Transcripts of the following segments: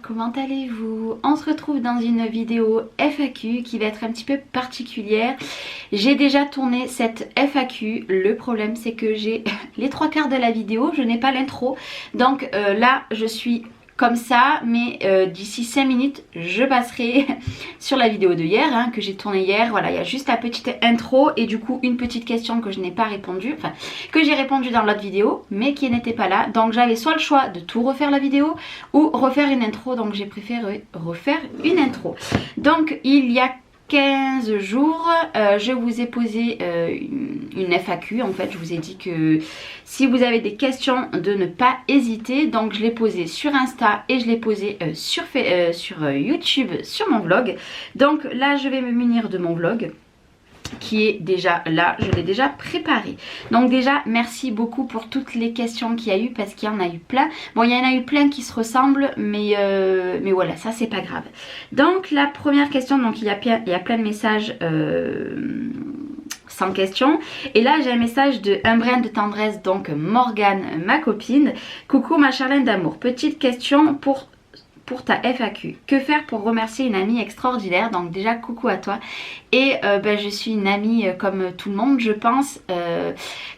comment allez-vous? On se retrouve dans une vidéo FAQ qui va être un petit peu particulière. J'ai déjà tourné cette FAQ, le problème c'est que j'ai les trois quarts de la vidéo, je n'ai pas l'intro. Donc là je suis comme ça, mais d'ici 5 minutes je passerai sur la vidéo de hier hein, que j'ai tournée hier. Voilà, il y a juste la petite intro et du coup une petite question que je n'ai pas répondu, enfin que j'ai répondu dans l'autre vidéo mais qui n'était pas là. Donc j'avais soit le choix de tout refaire la vidéo ou refaire une intro, donc j'ai préféré refaire une intro. Donc il y a 15 jours, je vous ai posé une FAQ. En fait, je vous ai dit que si vous avez des questions, de ne pas hésiter. Donc, je l'ai posé sur Insta et je l'ai posé sur YouTube, sur mon vlog. Donc là, je vais me munir de mon vlog qui est déjà là, je l'ai déjà préparé. Donc déjà merci beaucoup pour toutes les questions qu'il y a eu, parce qu'il y en a eu plein. Bon, il y en a eu plein qui se ressemblent, mais voilà, ça c'est pas grave. Donc la première question, donc il y a plein de messages sans question. Et là j'ai un message de Un brin de tendresse, donc Morgane, ma copine. Coucou ma Charlène d'amour, petite question pour ta FAQ. Que faire pour remercier une amie extraordinaire? Donc déjà coucou à toi. Et je suis une amie comme tout le monde je pense.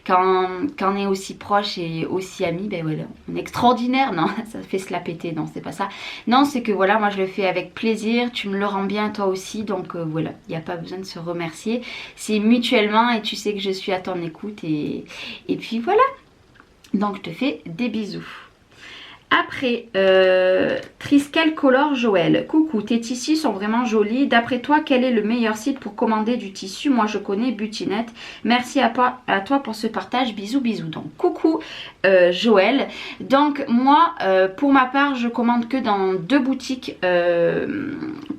Quand on est aussi proche et aussi amie, voilà, on est extraordinaire. Non, ça fait se la péter, non c'est pas ça. Non, c'est que voilà, moi je le fais avec plaisir, tu me le rends bien toi aussi. Donc voilà, il n'y a pas besoin de se remercier. C'est mutuellement et tu sais que je suis à ton écoute et puis voilà. Donc je te fais des bisous. Après, Triskel Color Joël. Coucou, tes tissus sont vraiment jolis. D'après toi, quel est le meilleur site pour commander du tissu? Moi, je connais Butinette. Merci à toi pour ce partage. Bisous, bisous. Donc, coucou Joël. Donc, moi, pour ma part, je commande que dans 2 boutiques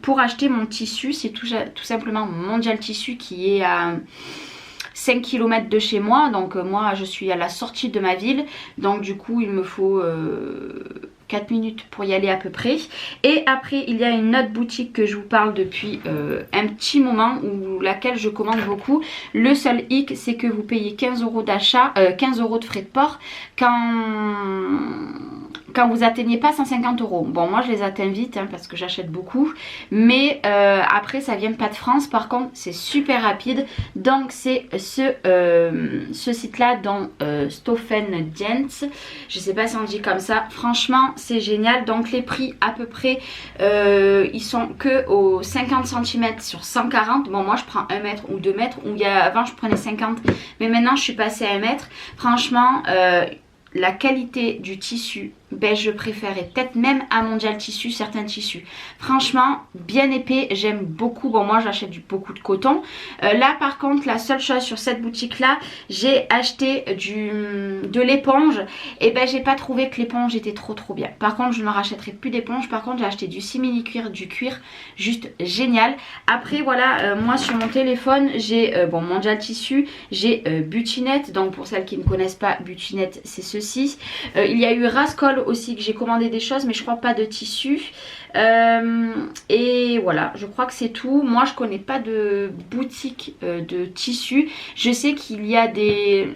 pour acheter mon tissu. C'est tout simplement Mondial Tissu qui est à 5 km de chez moi, donc moi je suis à la sortie de ma ville, donc du coup il me faut 4 minutes pour y aller à peu près. Et après il y a une autre boutique que je vous parle depuis un petit moment, où laquelle je commande beaucoup. Le seul hic c'est que vous payez 15 € d'achat, 15 € de frais de port quand vous atteignez pas 150 €. Bon, moi je les atteins vite hein, parce que j'achète beaucoup, mais après ça vient pas de France. Par contre c'est super rapide, donc c'est ce site là dans Stoffen Gents, je sais pas si on dit comme ça. Franchement c'est génial. Donc les prix à peu près ils sont que aux 50 cm sur 140. Bon, moi je prends 1 mètre ou 2 mètres, ou avant je prenais 50, mais maintenant je suis passée à 1 mètre. Franchement la qualité du tissu, je préférais peut-être même à Mondial Tissu certains tissus. Franchement, bien épais, j'aime beaucoup. Bon, moi j'achète beaucoup de coton. Là par contre, la seule chose sur cette boutique là, j'ai acheté de l'éponge. Et j'ai pas trouvé que l'éponge était trop bien. Par contre, je ne rachèterai plus d'éponge. Par contre, j'ai acheté du simili cuir, du cuir, juste génial. Après voilà, moi sur mon téléphone, j'ai Mondial Tissu, j'ai Butinette. Donc pour celles qui ne connaissent pas Butinette, c'est ceci. Il y a eu Rascol aussi que j'ai commandé des choses, mais je crois pas de tissu. Et voilà, je crois que c'est tout. Moi je connais pas de boutique de tissu. Je sais qu'il y a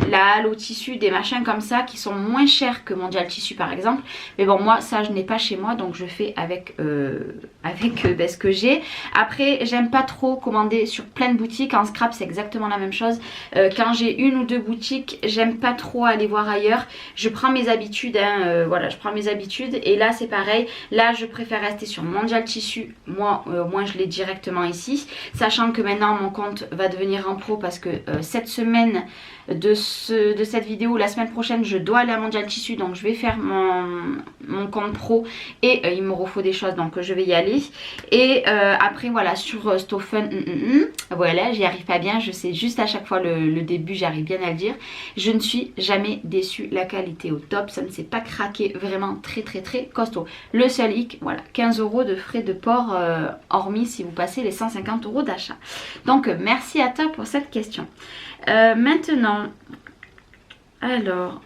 la halle au tissu, des machins comme ça qui sont moins chers que Mondial Tissu par exemple. Mais bon, moi ça je n'ai pas chez moi, donc je fais avec ce que j'ai. Après j'aime pas trop commander sur plein de boutiques. En scrap c'est exactement la même chose. Quand j'ai 1 ou 2 boutiques, j'aime pas trop aller voir ailleurs. Je prends mes habitudes hein, voilà, je prends mes habitudes. Et là c'est pareil, là je préfère rester sur Mondial Tissu. Moi au moins je l'ai directement ici, sachant que maintenant mon compte va devenir en pro, parce que cette semaine de cette vidéo, la semaine prochaine je dois aller à Mondial Tissu, donc je vais faire mon compte pro et il me refaut des choses, donc je vais y aller. Et après voilà, sur Stoffen, voilà, j'y arrive pas bien, je sais juste à chaque fois le début, j'arrive bien à le dire. Je ne suis jamais déçue, la qualité au top, ça ne s'est pas craqué, vraiment très costaud. Le seul hic, voilà, 15 € de frais de port, hormis si vous passez les 150 € d'achat. Donc merci à toi pour cette question. Maintenant, alors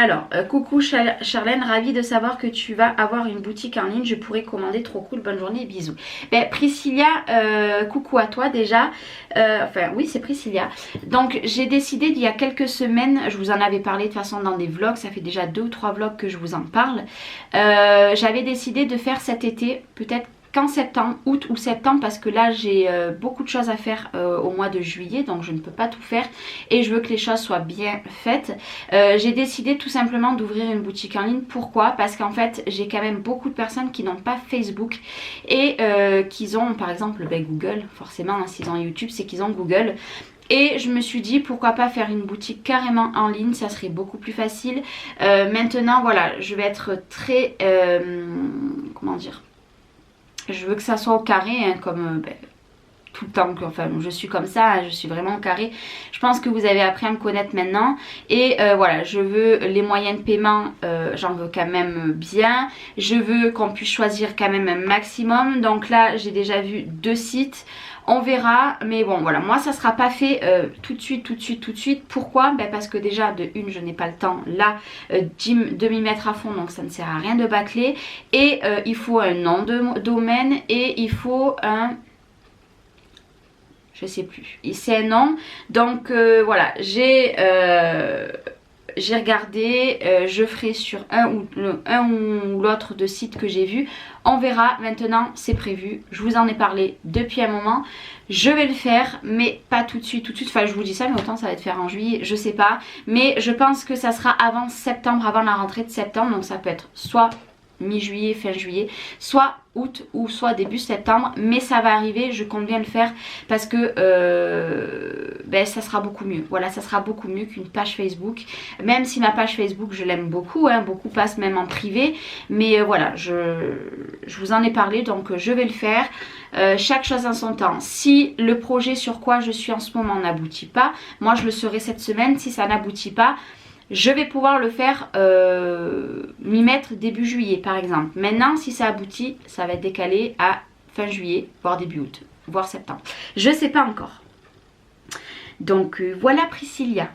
Alors, coucou Charlène, ravie de savoir que tu vas avoir une boutique en ligne. Je pourrais commander, trop cool, bonne journée, bisous. Ben, Priscilla, coucou à toi déjà. Enfin, oui, c'est Priscilla. Donc, j'ai décidé il y a quelques semaines, je vous en avais parlé de toute façon dans des vlogs, ça fait déjà 2 ou 3 vlogs que je vous en parle. J'avais décidé de faire cet été, peut-être qu'en septembre, août ou septembre, parce que là j'ai beaucoup de choses à faire au mois de juillet, donc je ne peux pas tout faire et je veux que les choses soient bien faites. J'ai décidé tout simplement d'ouvrir une boutique en ligne. Pourquoi? Parce qu'en fait j'ai quand même beaucoup de personnes qui n'ont pas Facebook et qui ont par exemple Google, forcément hein, s'ils ont YouTube c'est qu'ils ont Google. Et je me suis dit pourquoi pas faire une boutique carrément en ligne, ça serait beaucoup plus facile. Maintenant voilà, je vais être très comment dire, je veux que ça soit au carré hein, comme tout le temps, enfin je suis comme ça, hein, je suis vraiment au carré. Je pense que vous avez appris à me connaître maintenant. Et voilà, je veux les moyens de paiement, j'en veux quand même bien. Je veux qu'on puisse choisir quand même un maximum. Donc là j'ai déjà vu 2 sites. On verra, mais bon voilà, moi ça sera pas fait tout de suite. Pourquoi? Parce que déjà de une, je n'ai pas le temps là de m'y mettre à fond, donc ça ne sert à rien de bâcler. Et il faut un nom de domaine et il faut un... je sais plus, c'est un nom. Donc voilà, j'ai regardé, je ferai sur un ou l'autre de sites que j'ai vu. On verra, maintenant c'est prévu, je vous en ai parlé depuis un moment. Je vais le faire mais pas tout de suite, enfin je vous dis ça mais autant ça va être fait en juillet, je sais pas. Mais je pense que ça sera avant septembre, avant la rentrée de septembre, donc ça peut être soit mi-juillet, fin juillet, soit août ou soit début septembre, mais ça va arriver, je compte bien le faire parce que ça sera beaucoup mieux. Voilà, ça sera beaucoup mieux qu'une page Facebook, même si ma page Facebook je l'aime beaucoup, hein, beaucoup passent même en privé, mais voilà, je vous en ai parlé, donc je vais le faire. Chaque chose en son temps. Si le projet sur quoi je suis en ce moment n'aboutit pas, moi je le serai cette semaine. Si ça n'aboutit pas, je vais pouvoir le faire, m'y mettre début juillet par exemple. Maintenant si ça aboutit, ça va être décalé à fin juillet, voire début août, voire septembre. Je sais pas encore. Donc voilà Priscilla.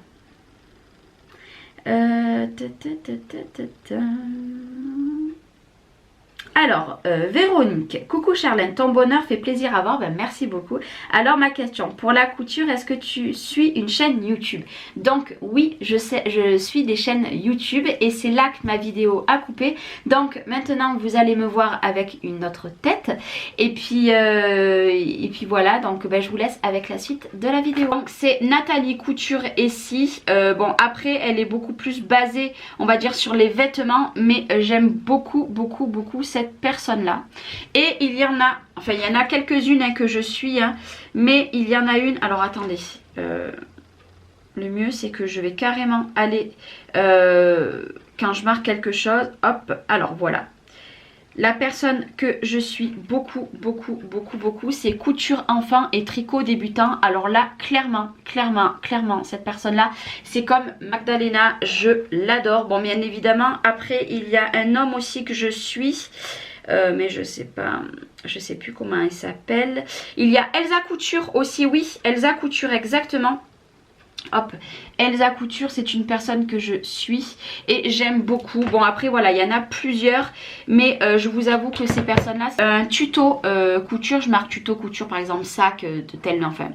Alors, Véronique, coucou Charlène, ton bonheur fait plaisir à voir, merci beaucoup. Alors ma question, pour la couture, est-ce que tu suis une chaîne YouTube? Donc oui, je suis des chaînes YouTube et c'est là que ma vidéo a coupé. Donc maintenant vous allez me voir avec une autre tête. Et puis voilà, donc je vous laisse avec la suite de la vidéo. Donc c'est Nathalie Couture ici. Bon après elle est beaucoup plus basée, on va dire sur les vêtements, mais j'aime beaucoup cette personne là. Et il y en a quelques-unes hein, que je suis hein, mais il y en a une, alors attendez, le mieux c'est que je vais carrément aller quand je marque quelque chose, hop, alors voilà. La personne que je suis beaucoup, c'est couture enfant et tricot débutant. Alors là, clairement, cette personne-là, c'est comme Magdalena, je l'adore. Bon, bien évidemment, après, il y a un homme aussi que je suis, mais je sais pas, je sais plus comment il s'appelle. Il y a Elsa Couture aussi, oui, Elsa Couture, exactement. Hop, Elsa Couture, c'est une personne que je suis et j'aime beaucoup. Bon après voilà, il y en a plusieurs, mais je vous avoue que ces personnes-là, un tuto couture, je marque tuto couture par exemple sac de tel, enfin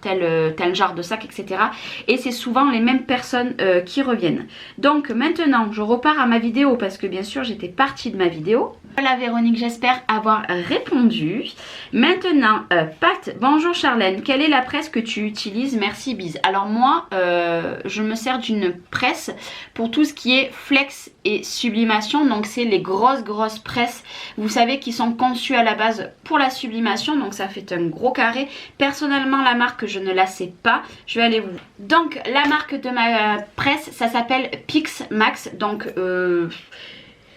tel genre de sac, etc. Et c'est souvent les mêmes personnes qui reviennent. Donc maintenant, je repars à ma vidéo parce que bien sûr, j'étais partie de ma vidéo. Voilà Véronique, j'espère avoir répondu. Maintenant, Pat, bonjour Charlène, quelle est la presse que tu utilises? Merci, bise. Alors moi, je me sers d'une presse pour tout ce qui est flex et sublimation. Donc c'est les grosses presses, vous savez, qui sont conçues à la base pour la sublimation. Donc ça fait un gros carré. Personnellement, la marque, je ne la sais pas. Je vais aller vous... Donc la marque de ma presse, ça s'appelle Pix Max. Donc...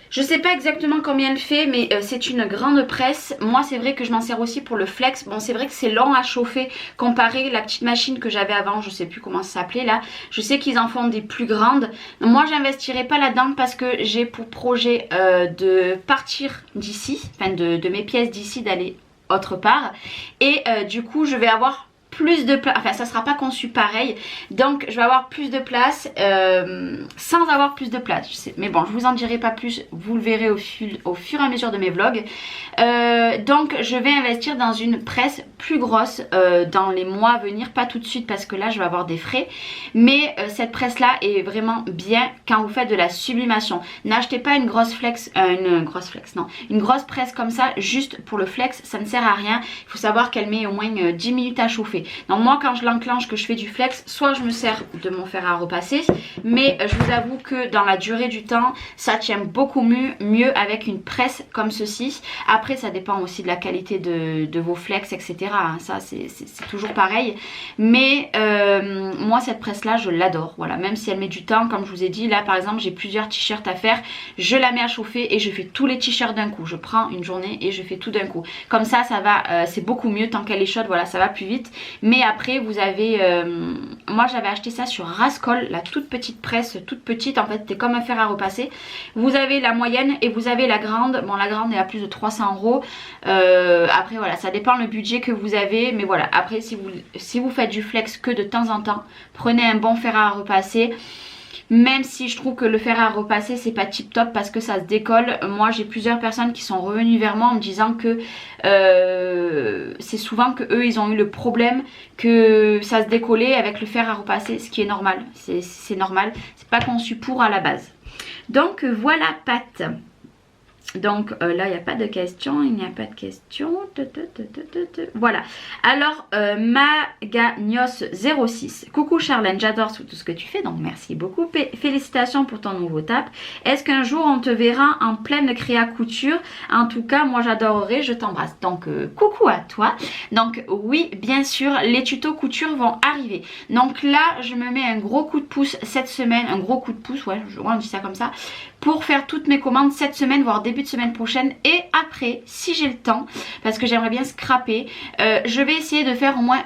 je sais pas exactement combien elle fait, mais c'est une grande presse. Moi c'est vrai que je m'en sers aussi pour le flex. Bon c'est vrai que c'est lent à chauffer comparé à la petite machine que j'avais avant. Je sais plus comment ça s'appelait là. Je sais qu'ils en font des plus grandes. Moi j'investirai pas là-dedans parce que j'ai pour projet de partir d'ici. Enfin de mes pièces d'ici, d'aller autre part. Et du coup je vais avoir plus de place, enfin ça sera pas conçu pareil, donc je vais avoir plus de place sans avoir plus de place, mais bon je vous en dirai pas plus, vous le verrez au fur et à mesure de mes vlogs. Donc je vais investir dans une presse plus grosse dans les mois à venir, pas tout de suite parce que là je vais avoir des frais, mais cette presse là est vraiment bien quand vous faites de la sublimation. N'achetez pas une grosse presse comme ça juste pour le flex, ça ne sert à rien. Il faut savoir qu'elle met au moins 10 minutes à chauffer. Donc moi quand je l'enclenche, que je fais du flex, soit je me sers de mon fer à repasser, mais je vous avoue que dans la durée du temps ça tient beaucoup mieux avec une presse comme ceci. Après ça dépend aussi de la qualité de vos flex, etc. Ça c'est toujours pareil, mais moi cette presse là je l'adore, voilà, même si elle met du temps. Comme je vous ai dit, là par exemple j'ai plusieurs t-shirts à faire, je la mets à chauffer et je fais tous les t-shirts d'un coup. Je prends une journée et je fais tout d'un coup, comme ça va, c'est beaucoup mieux tant qu'elle est chaude, voilà, ça va plus vite. Mais après vous avez moi j'avais acheté ça sur Rascol, la toute petite presse, toute petite en fait, c'était comme un fer à repasser. Vous avez la moyenne et vous avez la grande. Bon la grande est à plus de 300 €. Après voilà, ça dépend le budget que vous avez, mais voilà, après si vous faites du flex que de temps en temps, prenez un bon fer à repasser. Même si je trouve que le fer à repasser c'est pas tip top parce que ça se décolle. Moi j'ai plusieurs personnes qui sont revenues vers moi en me disant que c'est souvent que eux ils ont eu le problème que ça se décollait avec le fer à repasser, ce qui est normal, c'est normal, c'est pas conçu pour à la base. Donc voilà Pat. Donc là il n'y a pas de questions, il n'y a pas de questions. Voilà. Alors Magagnos06. Coucou Charlène, j'adore tout ce que tu fais, donc merci beaucoup. Félicitations pour ton nouveau tap. Est-ce qu'un jour on te verra en pleine créa couture? En tout cas moi j'adorerais, je t'embrasse. Donc coucou à toi. Donc oui bien sûr les tutos couture vont arriver. Donc là je me mets un gros coup de pouce cette semaine, un gros coup de pouce, ouais on dit ça comme ça, pour faire toutes mes commandes cette semaine, voire début de semaine prochaine. Et après, si j'ai le temps, parce que j'aimerais bien scraper, je vais essayer de faire au moins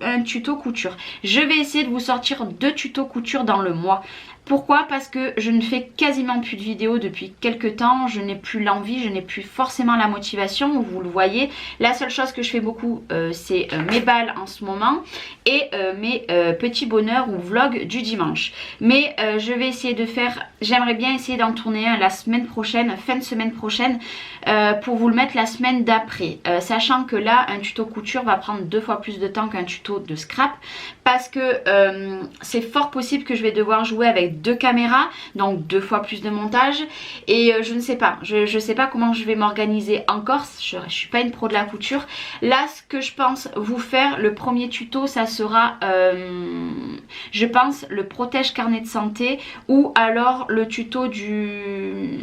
un tuto couture. Je vais essayer de vous sortir 2 tutos couture dans le mois. Pourquoi? Parce que je ne fais quasiment plus de vidéos depuis quelques temps, je n'ai plus l'envie, je n'ai plus forcément la motivation, vous le voyez. La seule chose que je fais beaucoup c'est mes balles en ce moment et mes petits bonheurs ou vlogs du dimanche. Mais je vais essayer de faire, j'aimerais bien essayer d'en tourner un la semaine prochaine, fin de semaine prochaine, pour vous le mettre la semaine d'après. Sachant que là un tuto couture va prendre 2 fois plus de temps qu'un tuto de scrap, parce que c'est fort possible que je vais devoir jouer avec 2 caméras, donc 2 fois plus de montage, et je ne sais pas, je sais pas comment je vais m'organiser encore, je suis pas une pro de la couture. Là ce que je pense vous faire, le premier tuto ça sera je pense le protège carnet de santé, ou alors le tuto du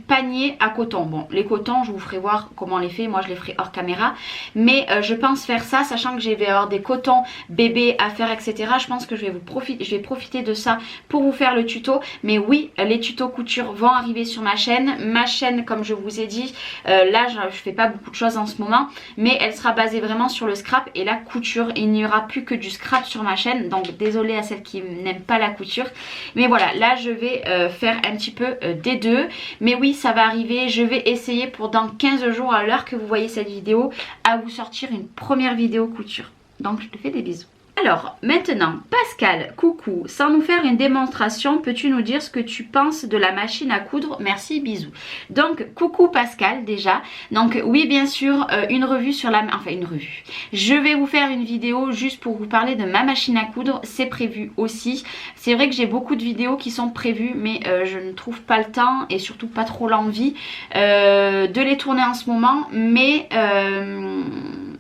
panier à coton. Bon les cotons je vous ferai voir comment on les fait, moi je les ferai hors caméra, mais je pense faire ça, sachant que je vais avoir des cotons bébés à faire etc. Je pense que je vais profiter de ça pour vous faire le tuto. Mais oui les tutos couture vont arriver sur ma chaîne comme je vous ai dit. Là je fais pas beaucoup de choses en ce moment, mais elle sera basée vraiment sur le scrap et la couture. Il n'y aura plus que du scrap sur ma chaîne, donc désolée à celles qui n'aiment pas la couture, mais voilà, là je vais faire un petit peu des deux. Mais oui ça va arriver, je vais essayer pour dans 15 jours à l'heure que vous voyez cette vidéo à vous sortir une première vidéo couture. Donc je te fais des bisous. Alors maintenant Pascal, coucou, sans nous faire une démonstration, peux-tu nous dire ce que tu penses de la machine à coudre? Merci, bisous. Donc coucou Pascal déjà. Donc oui bien sûr une revue sur la... Enfin une revue. Je vais vous faire une vidéo juste pour vous parler de ma machine à coudre, c'est prévu aussi. C'est vrai que j'ai beaucoup de vidéos qui sont prévues mais je ne trouve pas le temps et surtout pas trop l'envie de les tourner en ce moment, mais...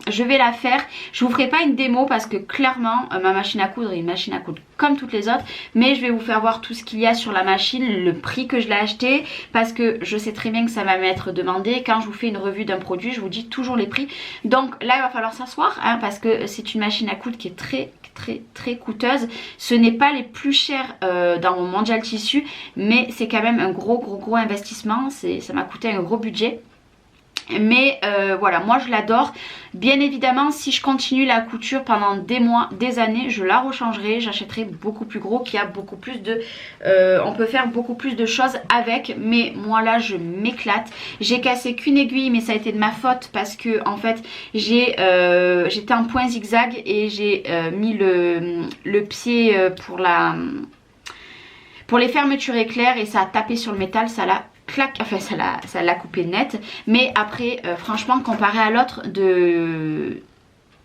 je vais la faire. Je vous ferai pas une démo parce que clairement ma machine à coudre est une machine à coudre comme toutes les autres, mais je vais vous faire voir tout ce qu'il y a sur la machine, le prix que je l'ai acheté, parce que je sais très bien que ça va m'être demandé. Quand je vous fais une revue d'un produit je vous dis toujours les prix, donc là il va falloir s'asseoir hein, parce que c'est une machine à coudre qui est très coûteuse. Ce n'est pas les plus chers dans mon Mondial Tissu, mais c'est quand même un gros investissement. Ça m'a coûté un gros budget. Mais voilà, moi je l'adore. Bien évidemment, si je continue la couture pendant des mois, des années, je la rechangerai. J'achèterai beaucoup plus gros, qui a beaucoup plus de... on peut faire beaucoup plus de choses avec. Mais moi là, je m'éclate. J'ai cassé qu'une aiguille, mais ça a été de ma faute parce que en fait, j'étais en point zigzag et j'ai mis le pied pour les fermetures éclairs et ça a tapé sur le métal, ça l'a clac, enfin ça l'a coupé net. Mais après, franchement, comparé à l'autre de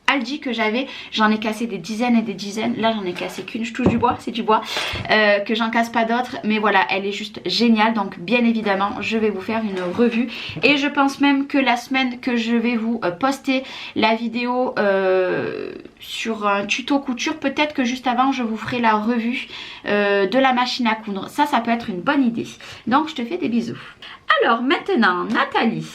Aldi que j'avais, j'en ai cassé des dizaines et des dizaines. Là j'en ai cassé qu'une, je touche du bois, c'est du bois, que j'en casse pas d'autres. Mais voilà, elle est juste géniale. Donc bien évidemment je vais vous faire une revue. Et je pense même que la semaine que je vais vous poster la vidéo sur un tuto couture, peut-être que juste avant je vous ferai la revue de la machine à coudre. Ça peut être une bonne idée. Donc je te fais des bisous. Alors maintenant Nathalie.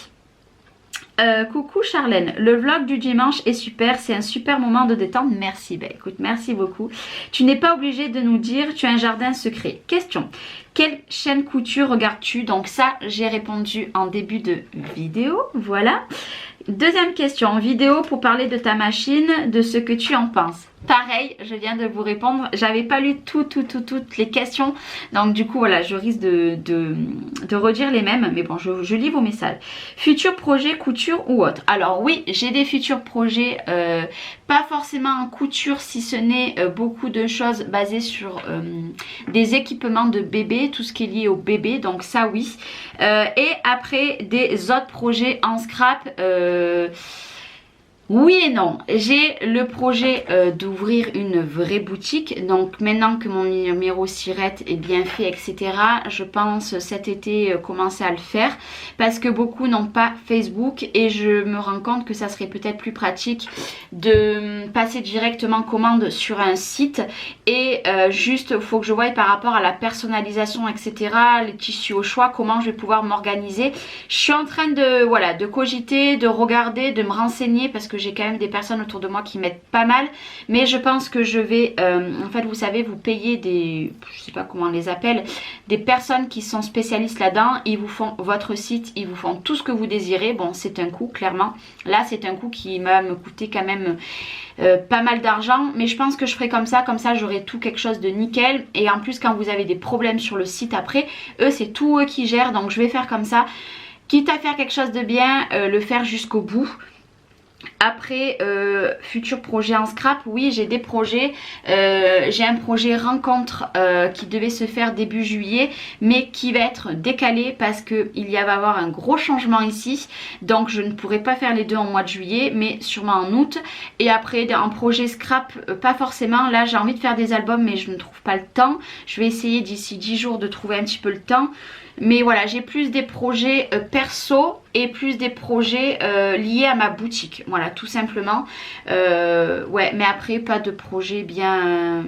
Coucou Charlène, le vlog du dimanche est super, c'est un super moment de détente, merci. Ben écoute, merci beaucoup. Tu n'es pas obligé de nous dire, tu as un jardin secret. Question, quelle chaîne couture regardes-tu? Donc ça, j'ai répondu en début de vidéo, voilà. Deuxième question, vidéo pour parler de ta machine, de ce que tu en penses. Pareil, je viens de vous répondre. J'avais pas lu toutes les questions. Donc du coup, voilà, je risque de redire les mêmes. Mais bon, je lis vos messages. Futurs projets couture ou autre? Alors oui, j'ai des futurs projets. Pas forcément en couture, si ce n'est beaucoup de choses basées sur des équipements de bébé. Tout ce qui est lié au bébé. Donc ça, oui. Et après, des autres projets en scrap. Oui et non, j'ai le projet d'ouvrir une vraie boutique. Donc maintenant que mon numéro Sirette est bien fait, etc., je pense cet été commencer à le faire parce que beaucoup n'ont pas Facebook et je me rends compte que ça serait peut-être plus pratique de passer directement commande sur un site et juste il faut que je voie par rapport à la personnalisation, etc., les tissus au choix, comment je vais pouvoir m'organiser. Je suis en train de cogiter, de regarder, de me renseigner parce que j'ai quand même des personnes autour de moi qui m'aident pas mal, mais je pense que je vais en fait, vous savez, vous payez des, je sais pas comment on les appelle, des personnes qui sont spécialistes là-dedans. Ils vous font votre site, ils vous font tout ce que vous désirez. Bon, c'est un coût, clairement. Là c'est un coût qui va me coûter quand même pas mal d'argent, mais je pense que je ferai comme ça j'aurai tout quelque chose de nickel. Et en plus, quand vous avez des problèmes sur le site après, eux c'est tout eux qui gèrent. Donc je vais faire comme ça, quitte à faire quelque chose de bien, le faire jusqu'au bout. Après, futur projet en scrap, oui, j'ai des projets. J'ai un projet rencontre qui devait se faire début juillet, mais qui va être décalé parce qu'il va y avoir un gros changement ici. Donc je ne pourrai pas faire les deux en mois de juillet, mais sûrement en août. Et après, un projet scrap, pas forcément. Là, j'ai envie de faire des albums, mais je ne trouve pas le temps. Je vais essayer d'ici 10 jours de trouver un petit peu le temps. Mais voilà, j'ai plus des projets perso et plus des projets liés à ma boutique. Voilà, tout simplement. Ouais, mais après, pas de projet bien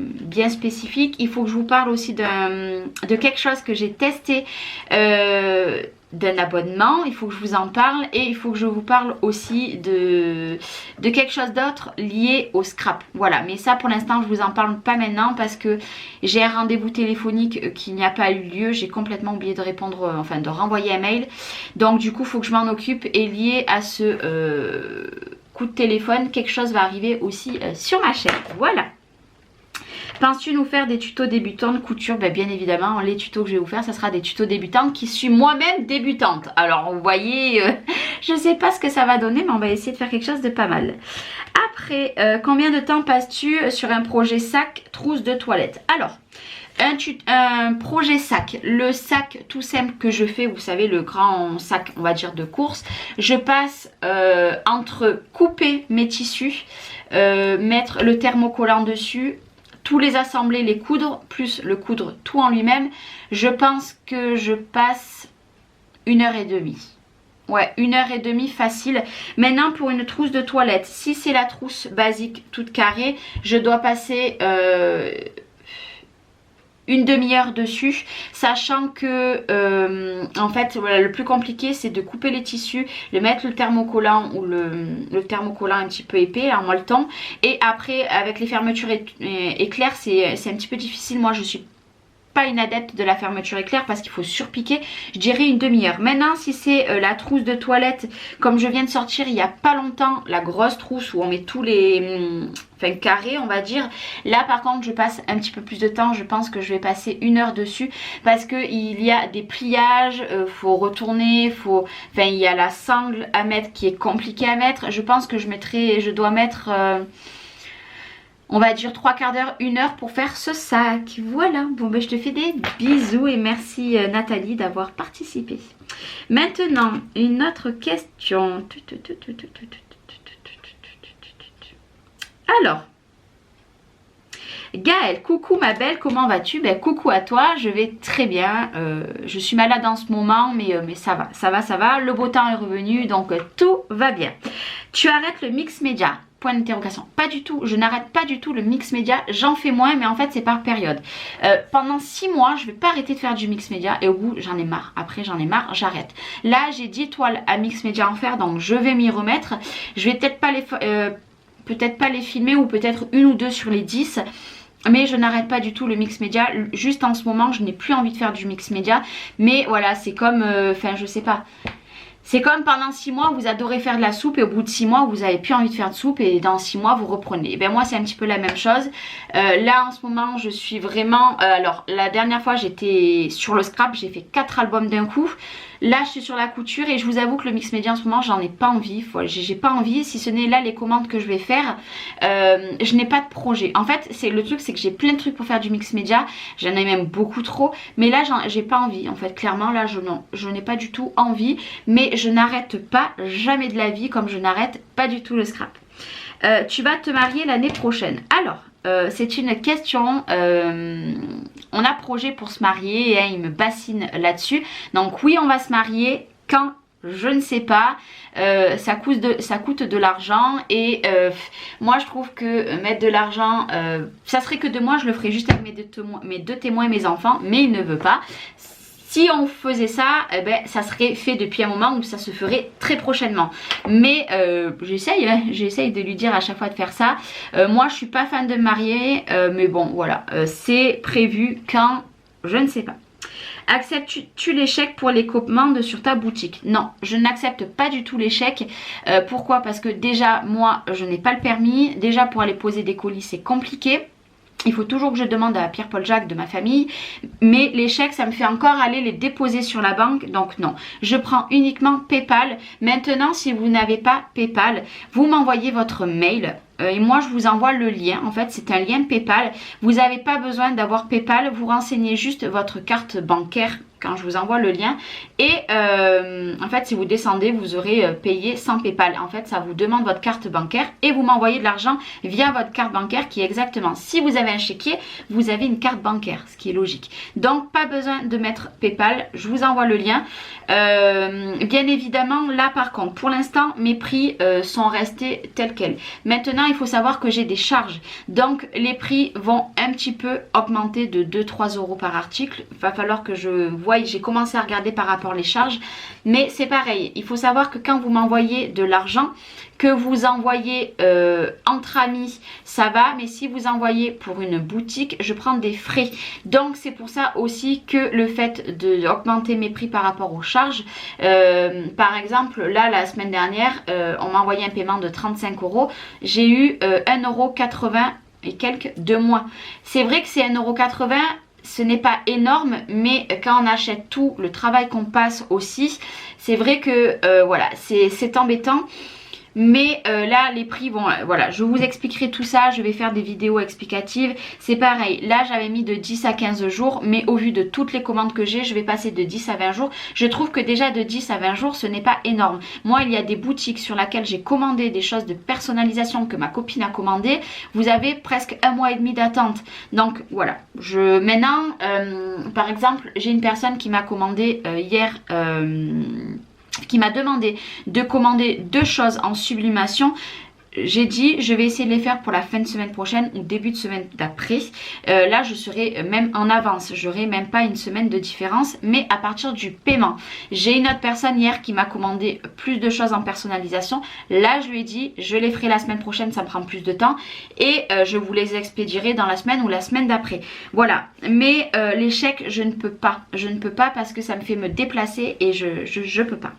spécifique. Il faut que je vous parle aussi de quelque chose que j'ai testé. D'un abonnement, il faut que je vous en parle et il faut que je vous parle aussi de quelque chose d'autre lié au scrap. Voilà, mais ça pour l'instant je vous en parle pas maintenant parce que j'ai un rendez-vous téléphonique qui n'a pas eu lieu. J'ai complètement oublié de répondre, enfin de renvoyer un mail. Donc du coup il faut que je m'en occupe et lié à ce coup de téléphone, quelque chose va arriver aussi sur ma chaîne. Voilà. Penses-tu nous faire des tutos débutants de couture? Ben, bien évidemment, les tutos que je vais vous faire, ça sera des tutos débutantes qui suis moi-même débutante. Alors, vous voyez, je ne sais pas ce que ça va donner, mais on va essayer de faire quelque chose de pas mal. Après, combien de temps passes-tu sur un projet sac trousse de toilette? Alors, un projet sac, le sac tout simple que je fais, vous savez, le grand sac, on va dire, de course, je passe entre couper mes tissus, mettre le thermocollant dessus, tous les assembler, les coudre, plus le coudre tout en lui-même, je pense que je passe 1h30. Ouais, 1h30 facile. Maintenant, pour une trousse de toilette, si c'est la trousse basique toute carrée, je dois passer une demi-heure dessus, sachant que en fait voilà, le plus compliqué c'est de couper les tissus, de mettre le thermocollant ou le thermocollant un petit peu épais en molleton, et après avec les fermetures éclairs c'est un petit peu difficile. Moi je suis pas une adepte de la fermeture éclair parce qu'il faut surpiquer. Je dirais une demi-heure. Maintenant, si c'est la trousse de toilette, comme je viens de sortir il y a pas longtemps, la grosse trousse où on met tous les carrés, on va dire. Là, par contre, je passe un petit peu plus de temps. Je pense que je vais passer 1 heure dessus parce que il y a des pliages, faut retourner, il y a la sangle à mettre qui est compliquée à mettre. Je pense que je dois mettre on va dire 3/4 d'heure, 1 heure pour faire ce sac. Voilà, bon ben je te fais des bisous et merci Nathalie d'avoir participé. Maintenant, une autre question. Alors, Gaëlle, coucou ma belle, comment vas-tu? Ben coucou à toi, je vais très bien. Je suis malade en ce moment, mais ça va. Le beau temps est revenu, donc tout va bien. Tu arrêtes le mix média? Point d'interrogation. Pas du tout, je n'arrête pas du tout le mix média, j'en fais moins, mais en fait c'est par période. Pendant 6 mois, je vais pas arrêter de faire du mix média et au bout j'en ai marre. Après j'en ai marre, j'arrête. Là j'ai 10 toiles à mix média à en faire, donc je vais m'y remettre. Je vais peut-être pas les filmer ou peut-être 1 ou 2 sur les 10. Mais je n'arrête pas du tout le mix média. Juste en ce moment, je n'ai plus envie de faire du mix média. Mais voilà, c'est comme, je sais pas. C'est comme pendant 6 mois, vous adorez faire de la soupe et au bout de 6 mois, vous n'avez plus envie de faire de soupe et dans 6 mois, vous reprenez. Et ben moi, c'est un petit peu la même chose. Là, en ce moment, je suis vraiment... alors, la dernière fois, j'étais sur le scrap, j'ai fait 4 albums d'un coup. Là, je suis sur la couture et je vous avoue que le mix média en ce moment, j'en ai pas envie. J'ai pas envie, si ce n'est là les commandes que je vais faire. Je n'ai pas de projet. En fait, le truc, c'est que j'ai plein de trucs pour faire du mix média. J'en ai même beaucoup trop. Mais là, j'ai pas envie. En fait, clairement, là, je n'ai pas du tout envie. Mais je n'arrête pas jamais de la vie comme je n'arrête pas du tout le scrap. Tu vas te marier l'année prochaine. Alors, c'est une question, on a projet pour se marier et il me bassine là-dessus. Donc oui, on va se marier quand? Je ne sais pas, ça coûte de l'argent et moi je trouve que mettre de l'argent, ça serait que de moi, je le ferais juste avec mes deux témoins et mes enfants, mais il ne veut pas. Si on faisait ça, eh ben, ça serait fait depuis un moment ou ça se ferait très prochainement. Mais j'essaye de lui dire à chaque fois de faire ça. Moi, je suis pas fan de me marier, mais bon, voilà. C'est prévu quand, je ne sais pas. Acceptes-tu l'échec pour les commandes sur ta boutique? Non, je n'accepte pas du tout l'échec. Pourquoi? Parce que déjà, moi, je n'ai pas le permis. Déjà, pour aller poser des colis, c'est compliqué. Il faut toujours que je demande à Pierre-Paul Jacques de ma famille. Mais les chèques, ça me fait encore aller les déposer sur la banque. Donc non, je prends uniquement PayPal. Maintenant, si vous n'avez pas PayPal, vous m'envoyez votre mail. Et moi, je vous envoie le lien. En fait, c'est un lien PayPal. Vous n'avez pas besoin d'avoir PayPal. Vous renseignez juste votre carte bancaire quand je vous envoie le lien. Et en fait, si vous descendez, vous aurez payé sans PayPal. En fait, ça vous demande votre carte bancaire et vous m'envoyez de l'argent via votre carte bancaire qui est exactement, si vous avez un chéquier, vous avez une carte bancaire, ce qui est logique. Donc, pas besoin de mettre PayPal. Je vous envoie le lien. Bien évidemment, là par contre, pour l'instant, mes prix sont restés tels quels. Maintenant, il faut savoir que j'ai des charges. Donc, les prix vont un petit peu augmenter de 2-3 euros par article. Il va falloir que je voie. J'ai commencé à regarder par rapport les charges. Mais c'est pareil. Il faut savoir que quand vous m'envoyez de l'argent, que vous envoyez entre amis, ça va. Mais si vous envoyez pour une boutique, je prends des frais. Donc, c'est pour ça aussi que le fait d'augmenter mes prix par rapport aux charges. Par exemple, là, la semaine dernière, on m'a envoyé un paiement de 35 euros. J'ai eu 1,80 € et quelques de moins. C'est vrai que c'est 1,80 €. Ce n'est pas énorme, mais quand on achète tout, le travail qu'on passe aussi, c'est vrai que voilà, c'est embêtant. Mais là, les prix vont... voilà, je vous expliquerai tout ça. Je vais faire des vidéos explicatives. C'est pareil. Là, j'avais mis de 10 à 15 jours. Mais au vu de toutes les commandes que j'ai, je vais passer de 10 à 20 jours. Je trouve que déjà de 10 à 20 jours, ce n'est pas énorme. Moi, il y a des boutiques sur lesquelles j'ai commandé des choses de personnalisation que ma copine a commandé. Vous avez presque 1 mois et demi d'attente. Donc, voilà. Maintenant, par exemple, j'ai une personne qui m'a commandé hier... qui m'a demandé de commander 2 choses en sublimation. j'ai dit je vais essayer de les faire pour la fin de semaine prochaine ou début de semaine d'après. Là je serai même en avance, j'aurai même pas une semaine de différence, mais à partir du paiement. J'ai une autre personne hier qui m'a commandé plus de choses en personnalisation. Là je lui ai dit je les ferai la semaine prochaine, ça me prend plus de temps et je vous les expédierai dans la semaine ou la semaine d'après. Voilà, mais les chèques je ne peux pas, parce que ça me fait me déplacer et je peux pas.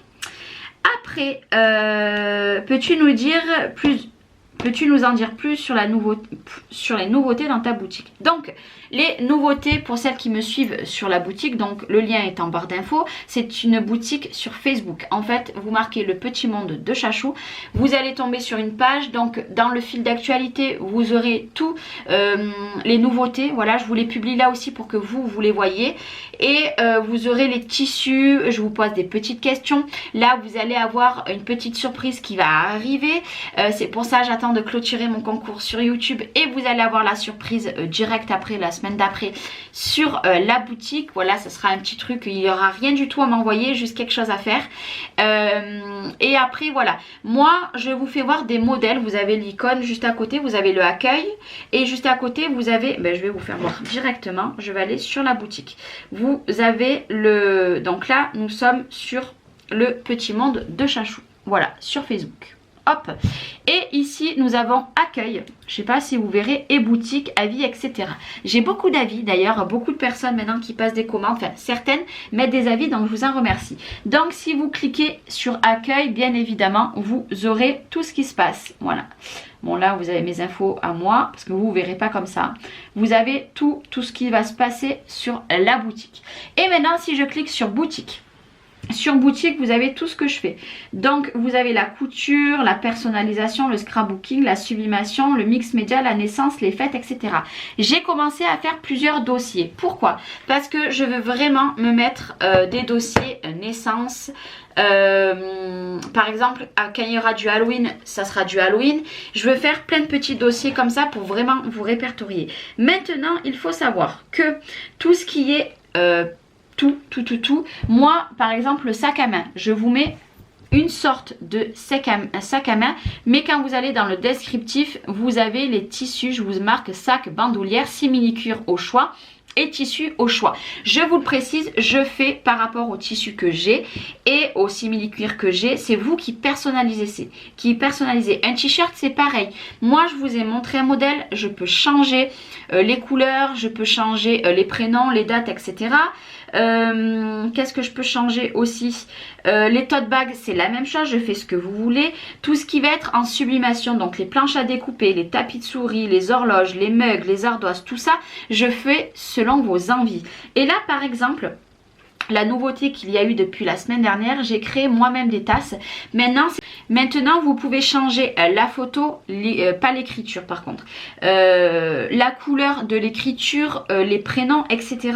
Après, peux-tu nous en dire plus sur les nouveautés dans ta boutique? Donc, les nouveautés pour celles qui me suivent sur la boutique, donc le lien est en barre d'infos, c'est une boutique sur Facebook. En fait, vous marquez le petit monde de Chachou, vous allez tomber sur une page, donc dans le fil d'actualité, vous aurez tous les nouveautés. Voilà, je vous les publie là aussi pour que vous les voyez. Et vous aurez les tissus, je vous pose des petites questions. Là, vous allez avoir une petite surprise qui va arriver. C'est pour ça j'attends de clôturer mon concours sur YouTube et vous allez avoir la surprise directe après, la semaine d'après, sur la boutique. Voilà, ça sera un petit truc, il n'y aura rien du tout à m'envoyer, juste quelque chose à faire. Et après voilà, moi je vous fais voir des modèles. Vous avez l'icône juste à côté, vous avez le accueil et juste à côté vous avez, je vais vous faire voir directement, je vais aller sur la boutique. Vous avez le, donc là nous sommes sur le petit monde de Chachou, voilà, sur Facebook. Hop. Et ici nous avons accueil, je sais pas si vous verrez, et boutique, avis, etc. J'ai beaucoup d'avis d'ailleurs, beaucoup de personnes maintenant qui passent des commandes, enfin certaines mettent des avis, donc je vous en remercie. Donc si vous cliquez sur accueil, bien évidemment vous aurez tout ce qui se passe, voilà. Bon là vous avez mes infos à moi, parce que vous ne verrez pas comme ça. Vous avez tout ce qui va se passer sur la boutique. Et maintenant si je clique sur boutique, sur boutique, vous avez tout ce que je fais. Donc, vous avez la couture, la personnalisation, le scrapbooking, la sublimation, le mix média, la naissance, les fêtes, etc. J'ai commencé à faire plusieurs dossiers. Pourquoi? Parce que je veux vraiment me mettre des dossiers naissance. Par exemple, quand il y aura du Halloween, ça sera du Halloween. Je veux faire plein de petits dossiers comme ça pour vraiment vous répertorier. Maintenant, il faut savoir que tout ce qui est... Moi, par exemple, le sac à main, je vous mets une sorte de sac à main, mais quand vous allez dans le descriptif, vous avez les tissus, je vous marque sac, bandoulière, simili-cuir au choix et tissu au choix. Je vous le précise, je fais par rapport au tissu que j'ai et au simili-cuir que j'ai, c'est vous qui personnalisez. Un t-shirt, c'est pareil. Moi, je vous ai montré un modèle, je peux changer les couleurs, je peux changer les prénoms, les dates, etc. Qu'est-ce que je peux changer aussi? Les tote bags, c'est la même chose, je fais ce que vous voulez. Tout ce qui va être en sublimation, donc les planches à découper, les tapis de souris, les horloges, les mugs, les ardoises, tout ça, je fais selon vos envies. Et là, par exemple, la nouveauté qu'il y a eu depuis la semaine dernière, j'ai créé moi-même des tasses. Maintenant, vous pouvez changer la photo, pas l'écriture par contre, la couleur de l'écriture, les prénoms, etc.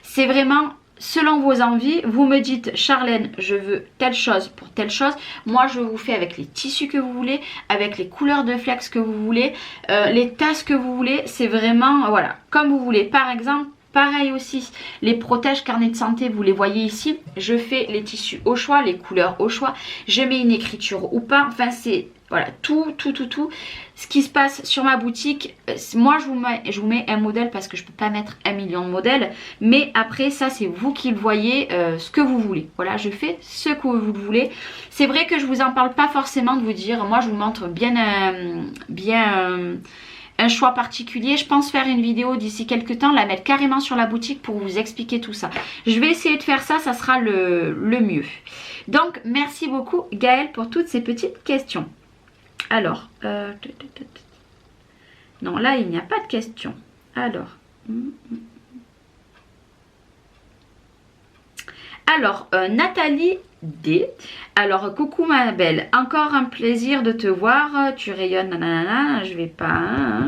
C'est vraiment selon vos envies. Vous me dites, Charlène, je veux telle chose pour telle chose. Moi, je vous fais avec les tissus que vous voulez, avec les couleurs de flex que vous voulez, les tasses que vous voulez. C'est vraiment, voilà, comme vous voulez. Par exemple, pareil aussi, les protèges carnet de santé, vous les voyez ici. Je fais les tissus au choix, les couleurs au choix. Je mets une écriture ou pas. Enfin, c'est voilà, tout. Ce qui se passe sur ma boutique, moi je vous mets un modèle parce que je peux pas mettre 1 million de modèles. Mais après, ça c'est vous qui le voyez, ce que vous voulez. Voilà, je fais ce que vous voulez. C'est vrai que je vous en parle pas forcément de vous dire, moi je vous montre bien un choix particulier. Je pense faire une vidéo d'ici quelques temps, la mettre carrément sur la boutique pour vous expliquer tout ça. Je vais essayer de faire ça, ça sera le mieux. Donc merci beaucoup Gaëlle pour toutes ces petites questions. Alors, non là il n'y a pas de questions. Alors, Nathalie D. Alors, coucou ma belle, encore un plaisir de te voir, tu rayonnes, nanana, je vais pas...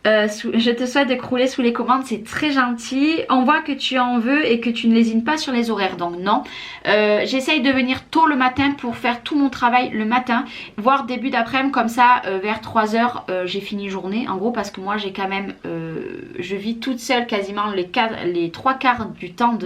je te souhaite de crouler sous les commandes, c'est très gentil. On voit que tu en veux et que tu ne lésines pas sur les horaires, donc non. J'essaye de venir tôt le matin pour faire tout mon travail le matin, voire début d'après-midi, comme ça vers 3h j'ai fini journée. En gros, parce que moi j'ai quand même, je vis toute seule quasiment les 3 quarts du temps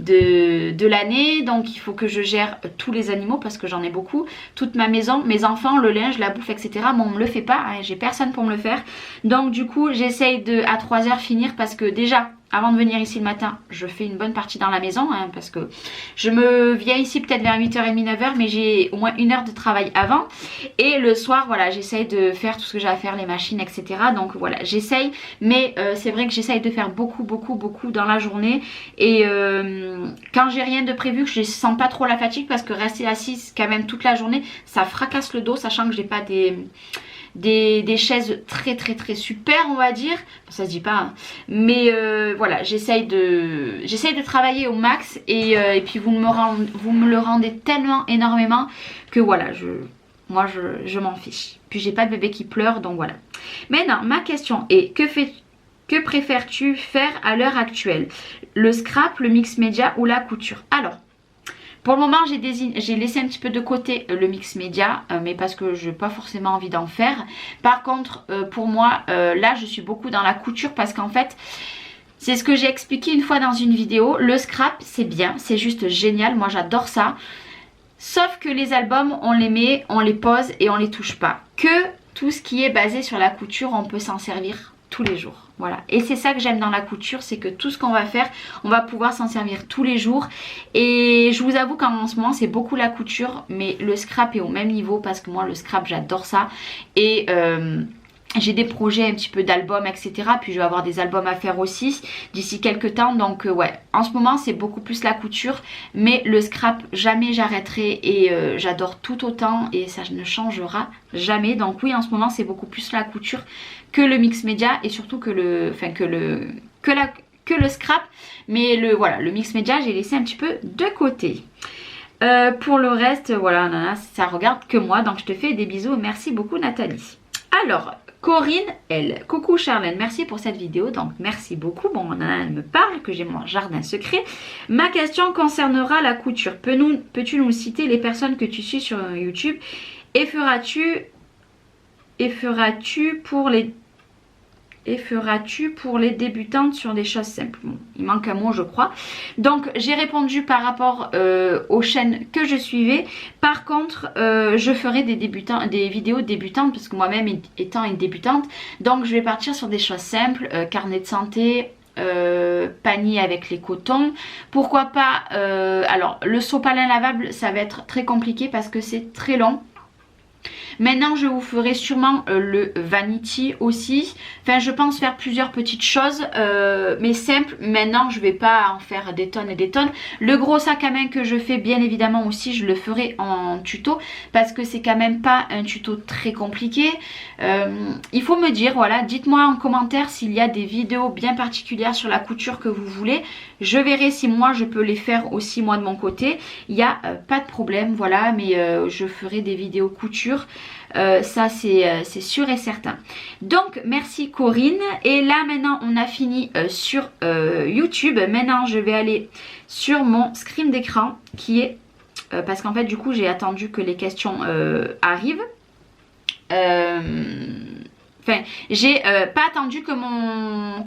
de l'année. Donc il faut que je gère tous les animaux parce que j'en ai beaucoup. Toute ma maison, mes enfants, le linge, la bouffe, etc. Bon, on me le fait pas, hein, j'ai personne pour me le faire. Donc du coup j'essaye de à 3 heures finir parce que déjà avant de venir ici le matin, je fais une bonne partie dans la maison, hein, parce que je me viens ici peut-être vers 8h30, 9h, mais j'ai au moins 1 heure de travail avant. Et le soir, voilà, j'essaye de faire tout ce que j'ai à faire, les machines, etc. Donc voilà, j'essaye, mais c'est vrai que j'essaye de faire beaucoup dans la journée. Et quand j'ai rien de prévu, que je sens pas trop la fatigue, parce que rester assise quand même toute la journée, ça fracasse le dos, sachant que j'ai pas des chaises très super, on va dire, ça se dit pas, hein. Mais voilà, j'essaye de travailler au max, et puis vous me le rendez tellement énormément que voilà, moi je m'en fiche. Puis j'ai pas de bébé qui pleure, donc voilà. Maintenant ma question est, que préfères-tu faire à l'heure actuelle? Le scrap, le mix média ou la couture? Alors pour le moment, j'ai laissé un petit peu de côté le mix média, mais parce que je n'ai pas forcément envie d'en faire. Par contre, pour moi, là, je suis beaucoup dans la couture parce qu'en fait, c'est ce que j'ai expliqué une fois dans une vidéo. Le scrap, c'est bien, c'est juste génial. Moi, j'adore ça. Sauf que les albums, on les met, on les pose et on les touche pas. Que tout ce qui est basé sur la couture, on peut s'en servir tous les jours. Voilà, et c'est ça que j'aime dans la couture, c'est que tout ce qu'on va faire, on va pouvoir s'en servir tous les jours. Et je vous avoue qu'en ce moment c'est beaucoup la couture, mais le scrap est au même niveau parce que moi le scrap j'adore ça. Et j'ai des projets un petit peu d'albums, etc. Puis je vais avoir des albums à faire aussi d'ici quelques temps. Donc ouais, en ce moment c'est beaucoup plus la couture. Mais le scrap, jamais j'arrêterai. Et j'adore tout autant. Et ça ne changera jamais. Donc oui, en ce moment c'est beaucoup plus la couture que le mix média. Et surtout que le scrap. Mais voilà, le mix média j'ai laissé un petit peu de côté. Pour le reste, voilà, nana, ça regarde que moi. Donc je te fais des bisous. Merci beaucoup Nathalie. Alors, Corinne, elle, coucou Charlène, merci pour cette vidéo, donc merci beaucoup. Bon, elle me parle que j'ai mon jardin secret. Ma question concernera la couture. Peux-tu nous citer les personnes que tu suis sur YouTube et feras-tu pour les débutantes sur des choses simples? Bon, il manque un mot je crois. Donc j'ai répondu par rapport aux chaînes que je suivais. Par contre je ferai des vidéos débutantes parce que moi-même étant une débutante, donc je vais partir sur des choses simples, carnet de santé, panier avec les cotons, pourquoi pas alors le sopalin lavable ça va être très compliqué parce que c'est très long. Maintenant je vous ferai sûrement le vanity aussi. Enfin je pense faire plusieurs petites choses mais simples. Maintenant je vais pas en faire des tonnes et des tonnes. Le gros sac à main que je fais bien évidemment aussi je le ferai en tuto. Parce que c'est quand même pas un tuto très compliqué. Il faut me dire, voilà, dites-moi en commentaire s'il y a des vidéos bien particulières sur la couture que vous voulez. Je verrai si moi je peux les faire aussi moi de mon côté. Il n'y a pas de problème, voilà, mais je ferai des vidéos couture. Ça c'est sûr et certain. Donc merci Corinne. Et là maintenant on a fini sur YouTube. Maintenant je vais aller sur mon screen d'écran qui est parce qu'en fait du coup j'ai attendu que les questions arrivent. Enfin j'ai pas attendu que mon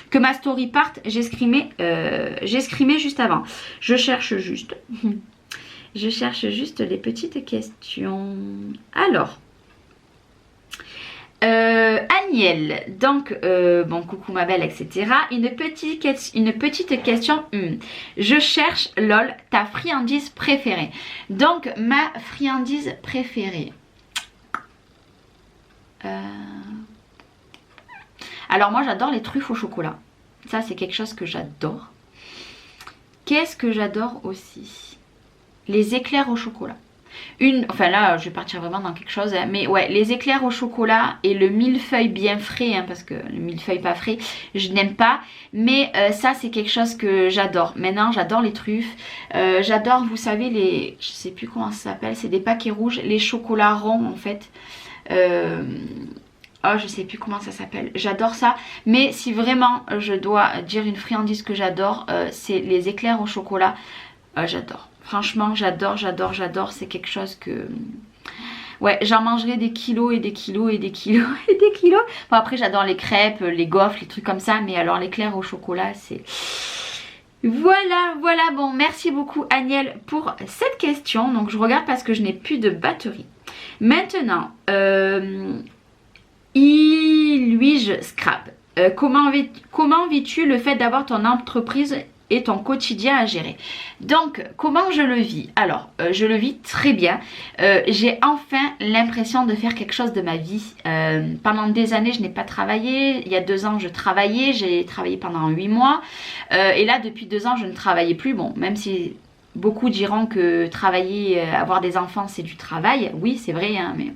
que ma story parte. J'ai scrimé juste avant. Je cherche juste les petites questions. Alors Aniel, donc bon coucou ma belle, etc. Une petite question. Je cherche lol ta friandise préférée. Donc ma friandise préférée. Alors moi j'adore les truffes au chocolat. Ça c'est quelque chose que j'adore. Qu'est-ce que j'adore aussi? Les éclairs au chocolat. Enfin là je vais partir vraiment dans quelque chose hein, mais ouais, les éclairs au chocolat et le millefeuille bien frais hein, parce que le millefeuille pas frais je n'aime pas, mais ça c'est quelque chose que j'adore. Maintenant j'adore les truffes, j'adore, vous savez, les, je sais plus comment ça s'appelle, c'est des paquets rouges, les chocolats ronds en fait. Oh je sais plus comment ça s'appelle, j'adore ça. Mais si vraiment je dois dire une friandise que j'adore, c'est les éclairs au chocolat. J'adore, franchement j'adore, c'est quelque chose que... Ouais, j'en mangerai des kilos et des kilos et des kilos et des kilos. Bon après j'adore les crêpes, les gaufres, les trucs comme ça. Mais alors l'éclair au chocolat Voilà, bon, merci beaucoup Agnelle pour cette question. Donc je regarde parce que je n'ai plus de batterie. Maintenant, Iluige Scrap. Comment vis-tu le fait d'avoir ton entreprise et ton quotidien à gérer? Donc, comment je le vis? Alors, je le vis très bien. J'ai enfin l'impression de faire quelque chose de ma vie. Pendant des années, je n'ai pas travaillé. Il y a 2 ans, je travaillais. J'ai travaillé pendant 8 mois. Et là, depuis 2 ans, je ne travaillais plus. Bon, même si beaucoup diront que travailler, avoir des enfants, c'est du travail. Oui, c'est vrai, hein, mais...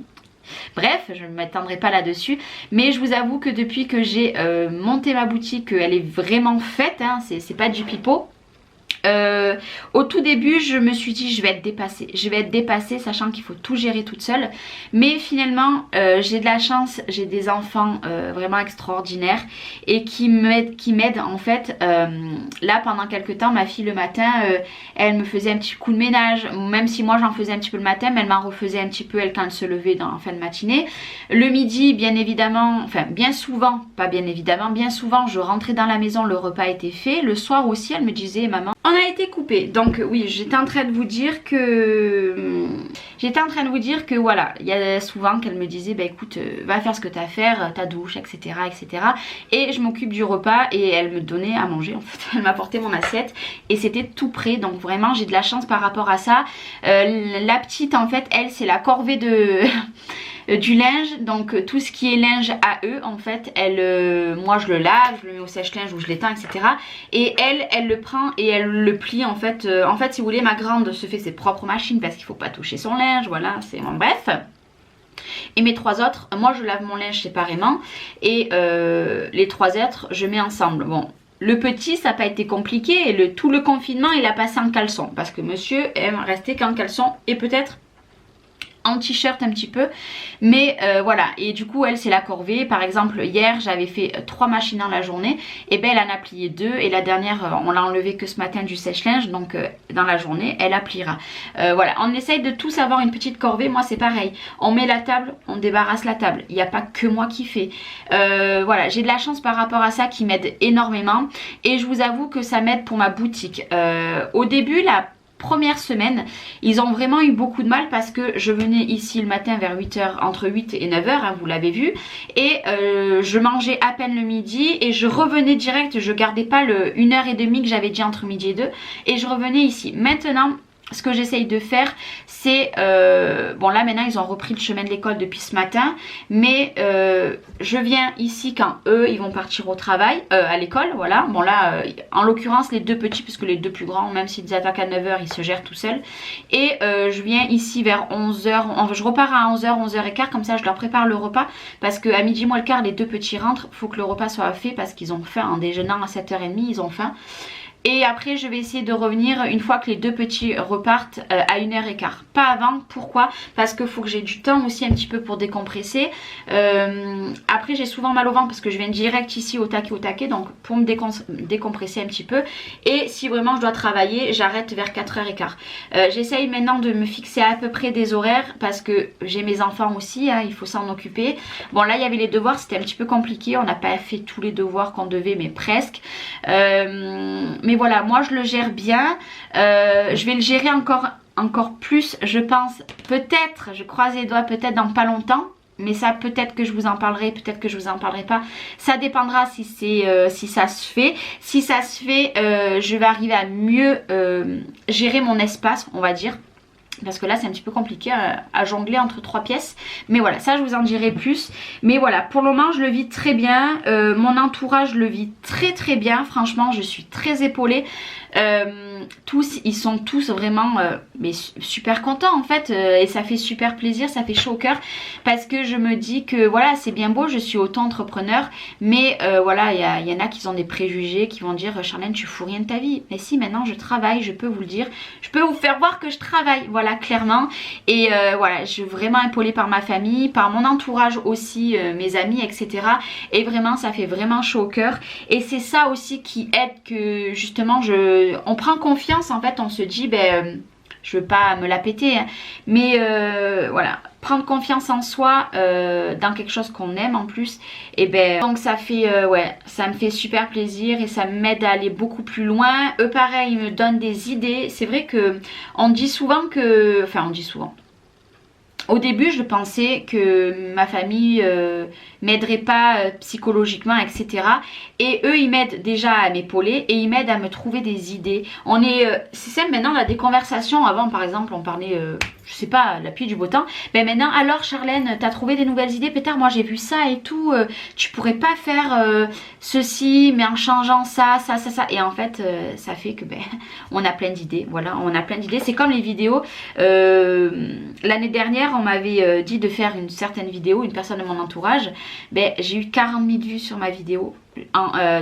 Bref, je ne m'attendrai pas là-dessus, mais je vous avoue que depuis que j'ai monté ma boutique, elle est vraiment faite, hein, c'est pas du pipeau. Au tout début, je me suis dit je vais être dépassée sachant qu'il faut tout gérer toute seule, mais finalement j'ai de la chance, j'ai des enfants vraiment extraordinaires et qui m'aident en fait. Là pendant quelques temps, ma fille le matin elle me faisait un petit coup de ménage, même si moi j'en faisais un petit peu le matin, mais elle m'en refaisait un petit peu elle quand elle se levait dans la fin de matinée. Le midi bien évidemment, enfin bien souvent, pas bien évidemment, bien souvent je rentrais dans la maison, le repas était fait. Le soir aussi elle me disait maman on a été coupé. Donc oui, j'étais en train de vous dire que voilà, il y a souvent qu'elle me disait bah écoute, va faire ce que tu as à faire, ta douche, etc. Et je m'occupe du repas et elle me donnait à manger en fait. Elle m'apportait mon assiette et c'était tout prêt. Donc vraiment j'ai de la chance par rapport à ça. La petite en fait, elle c'est la corvée de... du linge, donc tout ce qui est linge à eux en fait, moi je le lave, je le mets au sèche-linge ou je l'éteins, etc. Et elle le prend et elle le plie en fait. En fait si vous voulez, ma grande se fait ses propres machines parce qu'il faut pas toucher son linge, voilà, c'est bon, bref. Et mes 3 autres, moi je lave mon linge séparément et les 3 autres je mets ensemble. Bon, le petit ça n'a pas été compliqué et tout le confinement il a passé en caleçon parce que monsieur aime rester qu'en caleçon et peut-être en t-shirt un petit peu, mais voilà. Et du coup elle c'est la corvée. Par exemple hier j'avais fait 3 machines dans la journée, et ben elle en a plié 2 et la dernière on l'a enlevée que ce matin du sèche-linge, donc dans la journée elle appliera. Voilà, on essaye de tous avoir une petite corvée. Moi c'est pareil, on met la table, on débarrasse la table, il n'y a pas que moi qui fais. Voilà, j'ai de la chance par rapport à ça qui m'aide énormément et je vous avoue que ça m'aide pour ma boutique. Au début la première semaine, ils ont vraiment eu beaucoup de mal parce que je venais ici le matin vers 8h, entre 8 et 9h, hein, vous l'avez vu, et je mangeais à peine le midi et je revenais direct, je gardais pas le 1h30 que j'avais dit entre midi et 2 et je revenais ici. Maintenant, ce que j'essaye de faire, c'est... bon là maintenant ils ont repris le chemin de l'école depuis ce matin, mais je viens ici quand eux ils vont partir au travail, à l'école, voilà. Bon là, en l'occurrence les 2 petits, puisque les 2 plus grands, même s'ils attaquent à 9h, ils se gèrent tout seuls. Et je viens ici vers 11h, je repars à 11h, 11h15, comme ça je leur prépare le repas, parce qu'à midi moins le quart, les 2 petits rentrent, il faut que le repas soit fait, parce qu'ils ont faim, en déjeunant à 7h30, ils ont faim. Et après je vais essayer de revenir une fois que les 2 petits repartent à 1h15. Pas avant, pourquoi? Parce qu'il faut que j'ai du temps aussi un petit peu pour décompresser. Après j'ai souvent mal au ventre parce que je viens direct ici au taquet, donc pour me décompresser un petit peu. Et si vraiment je dois travailler, j'arrête vers 4h15. J'essaye maintenant de me fixer à peu près des horaires parce que j'ai mes enfants aussi, hein, il faut s'en occuper. Bon là il y avait les devoirs, c'était un petit peu compliqué, on n'a pas fait tous les devoirs qu'on devait, mais presque. Mais voilà, moi je le gère bien. Je vais le gérer encore plus, je pense. Peut-être, je croise les doigts, peut-être dans pas longtemps. Mais ça, peut-être que je vous en parlerai, peut-être que je vous en parlerai pas. Ça dépendra si ça se fait. Si ça se fait, je vais arriver à mieux gérer mon espace, on va dire. Parce que là c'est un petit peu compliqué à jongler entre 3 pièces. Mais voilà, ça je vous en dirai plus. Mais voilà, pour le moment je le vis très bien. Mon entourage le vit très très bien. Franchement je suis très épaulée. Ils sont tous vraiment mais super contents en fait, et ça fait super plaisir, ça fait chaud au cœur parce que je me dis que voilà, c'est bien beau, je suis auto-entrepreneur, mais voilà, il y en a qui ont des préjugés, qui vont dire Charlène tu fous rien de ta vie. Mais si, maintenant je travaille, je peux vous le dire, je peux vous faire voir que je travaille, voilà, clairement. Et voilà, je suis vraiment épaulée par ma famille, par mon entourage aussi, mes amis, etc. Et vraiment ça fait vraiment chaud au cœur. Et c'est ça aussi qui aide, que justement on prend confiance en fait, on se dit ben je veux pas me la péter, hein, mais voilà, prendre confiance en soi dans quelque chose qu'on aime en plus. Et ben donc ça fait ouais, ça me fait super plaisir et ça m'aide à aller beaucoup plus loin. Eux pareil, ils me donnent des idées. C'est vrai que on dit souvent que, enfin on dit souvent. Au début, je pensais que ma famille m'aiderait pas psychologiquement, etc. Et eux, ils m'aident déjà à m'épauler et ils m'aident à me trouver des idées. On est, c'est simple, maintenant, on a des conversations. Avant, par exemple, on parlait, je sais pas, la pluie du beau temps. Mais maintenant, alors Charlène, t'as trouvé des nouvelles idées? Pétard, moi j'ai vu ça et tout. Tu pourrais pas faire ceci, mais en changeant ça. Et en fait, ça fait que ben, on a plein d'idées. Voilà, on a plein d'idées. C'est comme les vidéos. L'année dernière, on m'avait dit de faire une certaine vidéo, une personne de mon entourage. Ben, j'ai eu 40 000 vues sur ma vidéo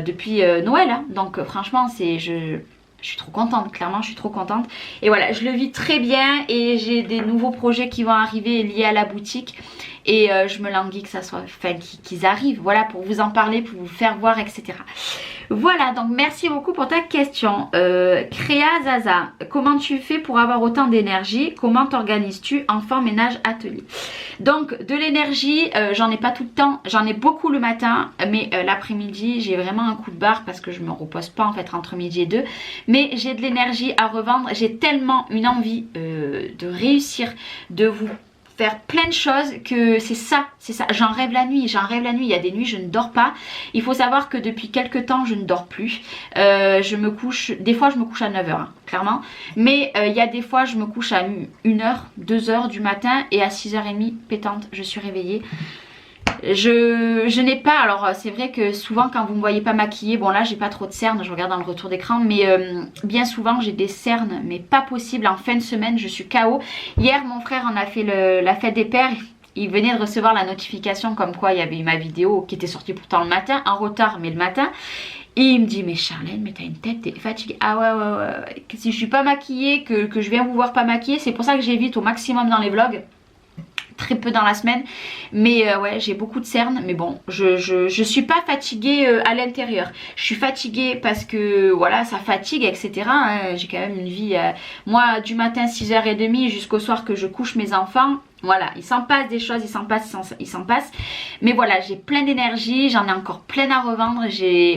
depuis Noël. Hein. Donc franchement, je suis trop contente, clairement je suis trop contente. Et voilà, je le vis très bien et j'ai des nouveaux projets qui vont arriver liés à la boutique. Et je me languis que ça soit, enfin qu'ils arrivent, voilà, pour vous en parler, pour vous faire voir, etc. Voilà, donc merci beaucoup pour ta question. Créa Zaza, comment tu fais pour avoir autant d'énergie? Comment t'organises-tu? Enfant, ménage, atelier. Donc de l'énergie, j'en ai pas tout le temps, j'en ai beaucoup le matin, mais l'après-midi j'ai vraiment un coup de barre parce que je me repose pas en fait entre midi et deux. Mais j'ai de l'énergie à revendre, j'ai tellement une envie de réussir, de vous faire plein de choses que c'est ça, j'en rêve la nuit, il y a des nuits je ne dors pas. Il faut savoir que depuis quelques temps je ne dors plus, je me couche, des fois je me couche à 9h hein, clairement, mais il y a des fois je me couche à 1h, 2h du matin et à 6h30 pétante je suis réveillée. Je n'ai pas, alors c'est vrai que souvent quand vous me voyez pas maquillée, bon là j'ai pas trop de cernes, je regarde dans le retour d'écran, mais bien souvent j'ai des cernes, mais pas possible, en fin de semaine je suis KO. Hier mon frère en a fait la fête des pères, il venait de recevoir la notification comme quoi il y avait eu ma vidéo qui était sortie pourtant le matin, en retard mais le matin. Et il me dit mais Charlène mais t'as une tête, t'es fatiguée. Ah ouais, si je suis pas maquillée, que je viens vous voir pas maquillée, c'est pour ça que j'évite au maximum dans les vlogs. Très peu dans la semaine, mais ouais j'ai beaucoup de cernes, mais bon je suis pas fatiguée à l'intérieur, je suis fatiguée parce que voilà ça fatigue etc hein. J'ai quand même une vie moi du matin 6h30 jusqu'au soir que je couche mes enfants. Voilà, il s'en passe des choses, il s'en passe. Mais voilà, j'ai plein d'énergie, j'en ai encore plein à revendre.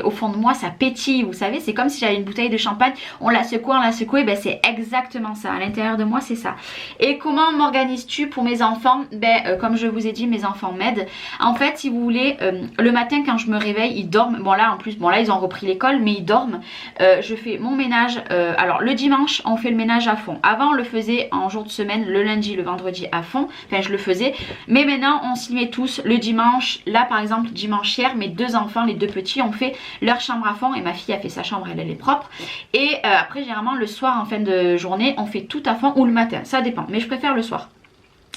Au fond de moi, ça pétille, vous savez. C'est comme si j'avais une bouteille de champagne, on la secoue, et ben c'est exactement ça. À l'intérieur de moi, c'est ça. Et comment m'organises-tu pour mes enfants? Ben, comme je vous ai dit, mes enfants m'aident. En fait, si vous voulez, le matin quand je me réveille, ils dorment. Bon là, en plus, bon là, ils ont repris l'école, mais ils dorment. Je fais mon ménage. Alors, le dimanche, on fait le ménage à fond. Avant, on le faisait en jour de semaine, le lundi, le vendredi à fond. Enfin je le faisais, mais maintenant on s'y met tous le dimanche. Là par exemple dimanche hier, mes deux enfants, les deux petits ont fait leur chambre à fond et ma fille a fait sa chambre, elle est propre. Et après généralement le soir en fin de journée on fait tout à fond ou le matin, ça dépend, mais je préfère le soir.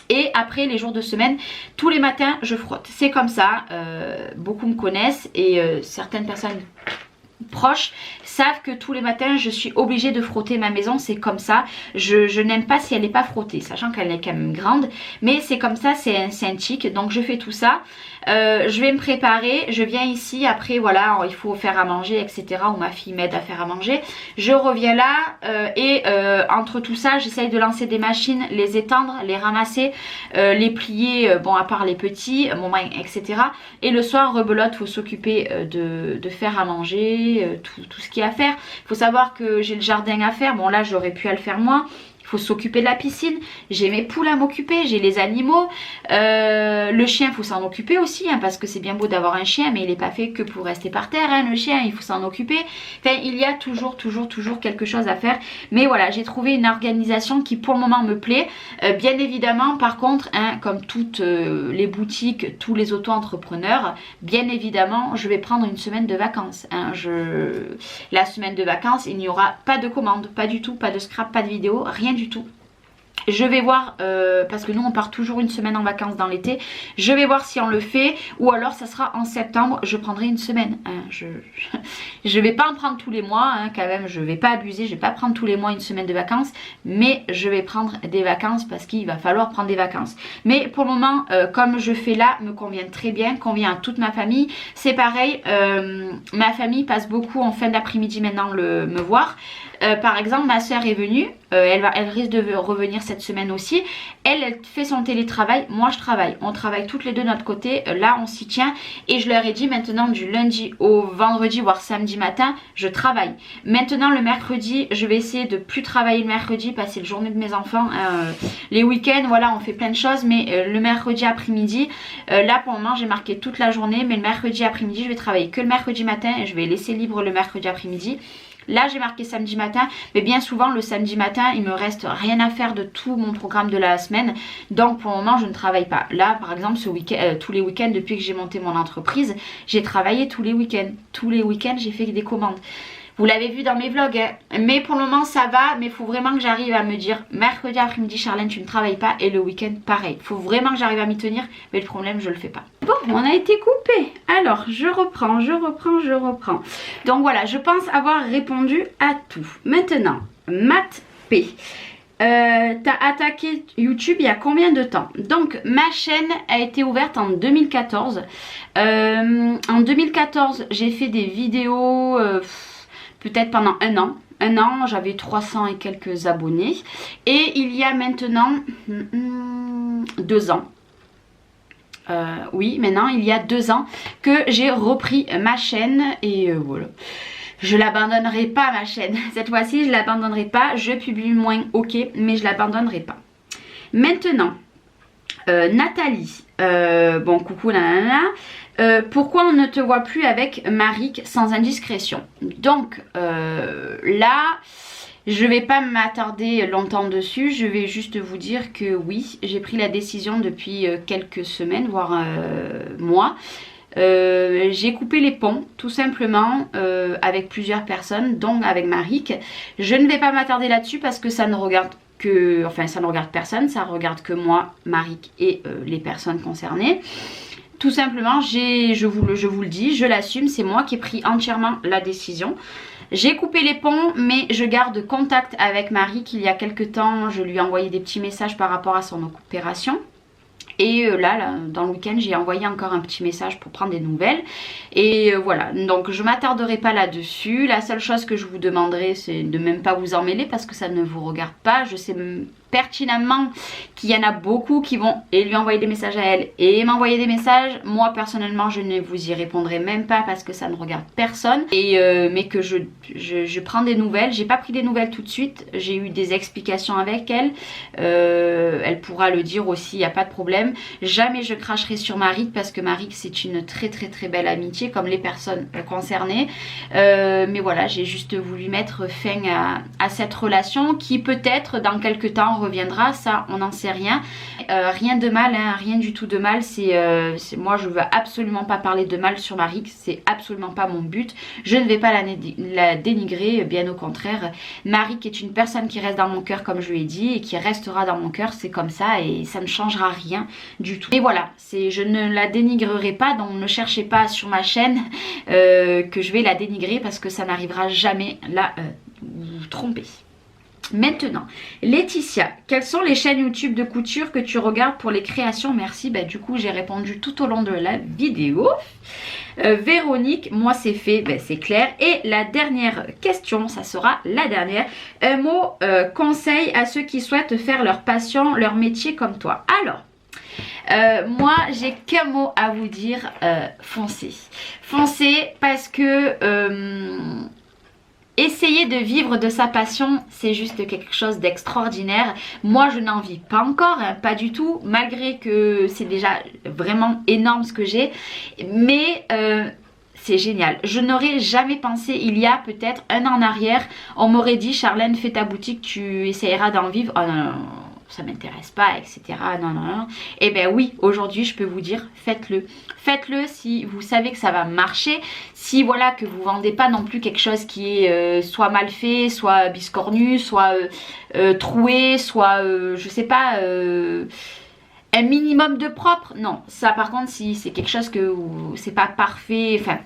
Et après les jours de semaine, tous les matins je frotte, c'est comme ça. Beaucoup me connaissent et certaines personnes proches savent que tous les matins je suis obligée de frotter ma maison, c'est comme ça. Je n'aime pas si elle n'est pas frottée, sachant qu'elle est quand même grande, mais c'est comme ça, c'est un tic, donc je fais tout ça. Je vais me préparer, je viens ici, après voilà, il faut faire à manger, etc. Ou ma fille m'aide à faire à manger. Je reviens là et entre tout ça, j'essaye de lancer des machines, les étendre, les ramasser, les plier, bon à part les petits, etc. Et le soir, rebelote, faut s'occuper de faire à manger, tout ce qu'il y a à faire. Il faut savoir que j'ai le jardin à faire, bon là j'aurais pu le faire moi. Faut s'occuper de la piscine, j'ai mes poules à m'occuper, j'ai les animaux, le chien faut s'en occuper aussi hein, parce que c'est bien beau d'avoir un chien mais il n'est pas fait que pour rester par terre hein, le chien il faut s'en occuper. Enfin il y a toujours quelque chose à faire, mais voilà j'ai trouvé une organisation qui pour le moment me plaît. Bien évidemment par contre hein, comme toutes les boutiques, tous les auto-entrepreneurs, bien évidemment je vais prendre une semaine de vacances hein. La semaine de vacances il n'y aura pas de commandes, pas du tout, pas de scrap, pas de vidéo, rien du tout. Je vais voir, parce que nous on part toujours une semaine en vacances dans l'été, je vais voir si on le fait ou alors ça sera en septembre, je prendrai une semaine. Hein. Je vais pas en prendre tous les mois hein, quand même, je vais pas abuser, je vais pas prendre tous les mois une semaine de vacances, mais je vais prendre des vacances parce qu'il va falloir prendre des vacances. Mais pour le moment, comme je fais là, me convient très bien, convient à toute ma famille. C'est pareil, ma famille passe beaucoup en fin d'après-midi maintenant me voir. Par exemple ma soeur est venue. elle risque de revenir cette semaine aussi. Elle fait son télétravail, moi je travaille. On travaille toutes les deux de notre côté, là on s'y tient. Et je leur ai dit maintenant du lundi au vendredi, voire samedi matin, je travaille. Maintenant le mercredi, je vais essayer de plus travailler le mercredi, passer la journée de mes enfants. Les week-ends, voilà, on fait plein de choses, mais le mercredi après-midi, là pour le moment j'ai marqué toute la journée, mais le mercredi après-midi, je vais travailler que le mercredi matin et je vais laisser libre le mercredi après-midi. Là j'ai marqué samedi matin, mais bien souvent le samedi matin il me reste rien à faire de tout mon programme de la semaine, donc pour le moment je ne travaille pas. Là par exemple ce week-end, tous les week-ends depuis que j'ai monté mon entreprise, j'ai travaillé tous les week-ends. Tous les week-ends j'ai fait des commandes. Vous l'avez vu dans mes vlogs, hein. Mais pour le moment ça va, mais il faut vraiment que j'arrive à me dire mercredi après-midi Charlène tu ne travailles pas et le week-end pareil. Il faut vraiment que j'arrive à m'y tenir, mais le problème je le fais pas. Bon, on a été coupé. Alors je reprends. Donc voilà, je pense avoir répondu à tout. Maintenant, Matt P. T'as attaqué YouTube il y a combien de temps? Donc ma chaîne a été ouverte en 2014. En 2014 j'ai fait des vidéos peut-être pendant un an. Un an, j'avais 300 et quelques abonnés. Et il y a maintenant 2 ans. Oui, maintenant il y a 2 ans que j'ai repris ma chaîne. Et voilà. Je l'abandonnerai pas ma chaîne. Cette fois-ci, je l'abandonnerai pas. Je publie moins, ok, mais je l'abandonnerai pas. Maintenant, Nathalie. Bon, coucou, nanana. Pourquoi on ne te voit plus avec Marik sans indiscrétion? Donc là, je vais pas m'attarder longtemps dessus. Je vais juste vous dire que oui, j'ai pris la décision depuis quelques semaines, voire mois. J'ai coupé les ponts tout simplement avec plusieurs personnes, donc avec Marik. Je ne vais pas m'attarder là-dessus parce que ça ne regarde que, enfin ça ne regarde personne, ça regarde que moi, Marik et les personnes concernées. Tout simplement, je vous le dis, je l'assume, c'est moi qui ai pris entièrement la décision. J'ai coupé les ponts, mais je garde contact avec Marik. Il y a quelques temps, je lui ai envoyé des petits messages par rapport à son opération. Et là, dans le week-end, j'ai envoyé encore un petit message pour prendre des nouvelles. Et voilà, donc je ne m'attarderai pas là-dessus. La seule chose que je vous demanderai, c'est de même pas vous en mêler parce que ça ne vous regarde pas. Je sais pertinemment qu'il y en a beaucoup qui vont et lui envoyer des messages à elle et m'envoyer des messages. Moi personnellement je ne vous y répondrai même pas parce que ça ne regarde personne. Et mais que je prends des nouvelles. J'ai pas pris des nouvelles tout de suite. J'ai eu des explications avec elle. Elle pourra le dire aussi, il n'y a pas de problème. Jamais je cracherai sur Marik parce que Marik c'est une très belle amitié comme les personnes concernées. Mais voilà, j'ai juste voulu mettre fin à cette relation qui peut-être dans quelques temps reviendra, ça on n'en sait rien. Rien de mal, hein, rien du tout de mal. Moi je veux absolument pas parler de mal sur Marik, c'est absolument pas mon but. Je ne vais pas la dénigrer, bien au contraire. Marik est une personne qui reste dans mon cœur comme je lui ai dit et qui restera dans mon cœur, c'est comme ça et ça ne changera rien du tout. Et voilà, je ne la dénigrerai pas, donc ne cherchez pas sur ma chaîne que je vais la dénigrer parce que ça n'arrivera jamais. Là, vous trompez. Maintenant, Laetitia, quelles sont les chaînes YouTube de couture que tu regardes pour les créations? Merci, bah, du coup j'ai répondu tout au long de la vidéo. Véronique, moi c'est fait, bah, c'est clair. Et la dernière question, ça sera la dernière. Un mot conseil à ceux qui souhaitent faire leur passion, leur métier comme toi. Alors, moi j'ai qu'un mot à vous dire, foncez. Foncez parce que... essayer de vivre de sa passion, c'est juste quelque chose d'extraordinaire. Moi, je n'en vis pas encore, hein, pas du tout, malgré que c'est déjà vraiment énorme ce que j'ai. Mais c'est génial. Je n'aurais jamais pensé, il y a peut-être un an en arrière, on m'aurait dit, Charlène, fais ta boutique, tu essaieras d'en vivre. Oh non, non, non, ça m'intéresse pas, etc. Non, non, non. Et bien oui, aujourd'hui, je peux vous dire, faites-le. Faites-le si vous savez que ça va marcher. Si voilà, que vous vendez pas non plus quelque chose qui est soit mal fait, soit biscornu, soit troué, soit, je sais pas... un minimum de propre. Non, ça par contre, si c'est quelque chose que c'est pas parfait, enfin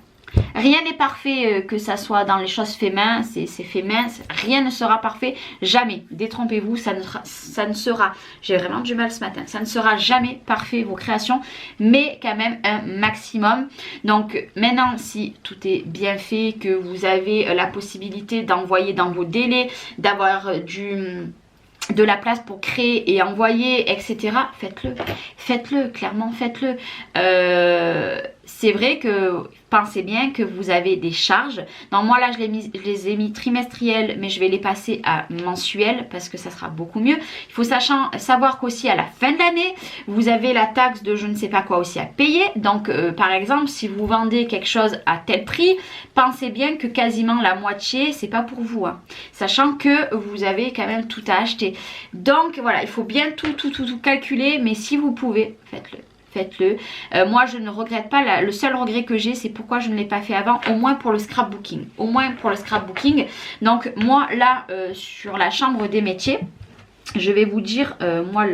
Rien n'est parfait, que ça soit dans les choses fait main, c'est fait main, rien ne sera parfait, jamais. Détrompez-vous, ça ne sera, j'ai vraiment du mal ce matin, ça ne sera jamais parfait vos créations, mais quand même un maximum. Donc maintenant, si tout est bien fait, que vous avez la possibilité d'envoyer dans vos délais, d'avoir de la place pour créer et envoyer, etc. Faites-le, clairement faites-le. C'est vrai que pensez bien que vous avez des charges. Non, moi là je les ai mis trimestrielles, mais je vais les passer à mensuelles parce que ça sera beaucoup mieux. Il faut savoir qu'aussi à la fin de l'année, vous avez la taxe de je ne sais pas quoi aussi à payer. Donc par exemple, si vous vendez quelque chose à tel prix, pensez bien que quasiment la moitié, c'est pas pour vous. Hein. Sachant que vous avez quand même tout à acheter. Donc voilà, il faut bien tout calculer, mais si vous pouvez, faites-le. Faites-le. Moi, je ne regrette pas. Le seul regret que j'ai, c'est pourquoi je ne l'ai pas fait avant, au moins pour le scrapbooking. Au moins pour le scrapbooking. Donc, moi, là, sur la chambre des métiers, je vais vous dire, moi,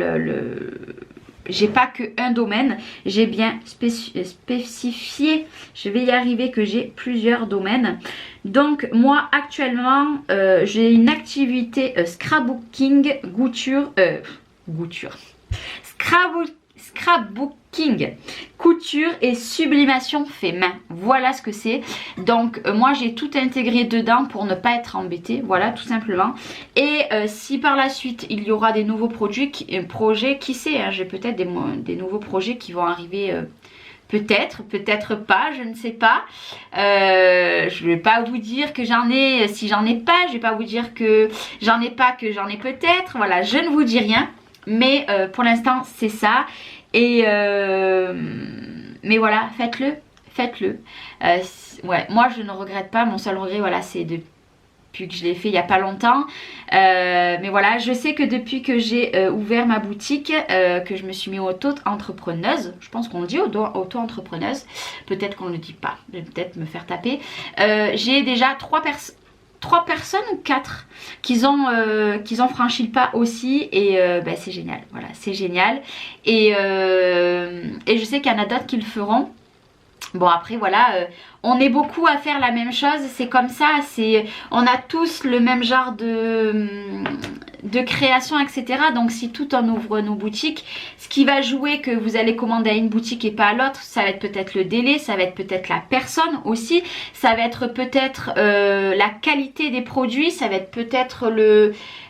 j'ai pas qu'un domaine, j'ai bien spécifié, je vais y arriver, que j'ai plusieurs domaines. Donc moi actuellement j'ai une activité scrapbooking, scrapbooking, couture et sublimation fait main. Voilà ce que c'est. Donc moi j'ai tout intégré dedans pour ne pas être embêtée. Voilà, tout simplement. Et si par la suite il y aura des nouveaux projets, qui sait, hein, j'ai peut-être des nouveaux projets qui vont arriver. Peut-être, peut-être pas, je ne sais pas. Je vais pas vous dire que j'en ai si j'en ai pas. Je vais pas vous dire que j'en ai pas, que j'en ai peut-être. Voilà, je ne vous dis rien. Mais pour l'instant, c'est ça. Et mais voilà, faites-le. Faites-le. Ouais, moi, je ne regrette pas. Mon seul regret, voilà, c'est depuis que je l'ai fait il n'y a pas longtemps. Mais voilà, je sais que depuis que j'ai ouvert ma boutique, que je me suis mis auto-entrepreneuse, je pense qu'on le dit auto-entrepreneuse, peut-être qu'on ne le dit pas, je vais peut-être me faire taper. J'ai déjà 3 personnes ou 4 qui ont franchi le pas aussi, et bah, c'est génial, voilà, c'est génial. Et je sais qu'il y en a d'autres qui le feront. Bon, après voilà, on est beaucoup à faire la même chose, c'est comme ça, on a tous le même genre de création, etc. Donc si tout on ouvre nos boutiques, ce qui va jouer que vous allez commander à une boutique et pas à l'autre, ça va être peut-être le délai, ça va être peut-être la personne aussi, ça va être peut-être la qualité des produits, ça va être peut-être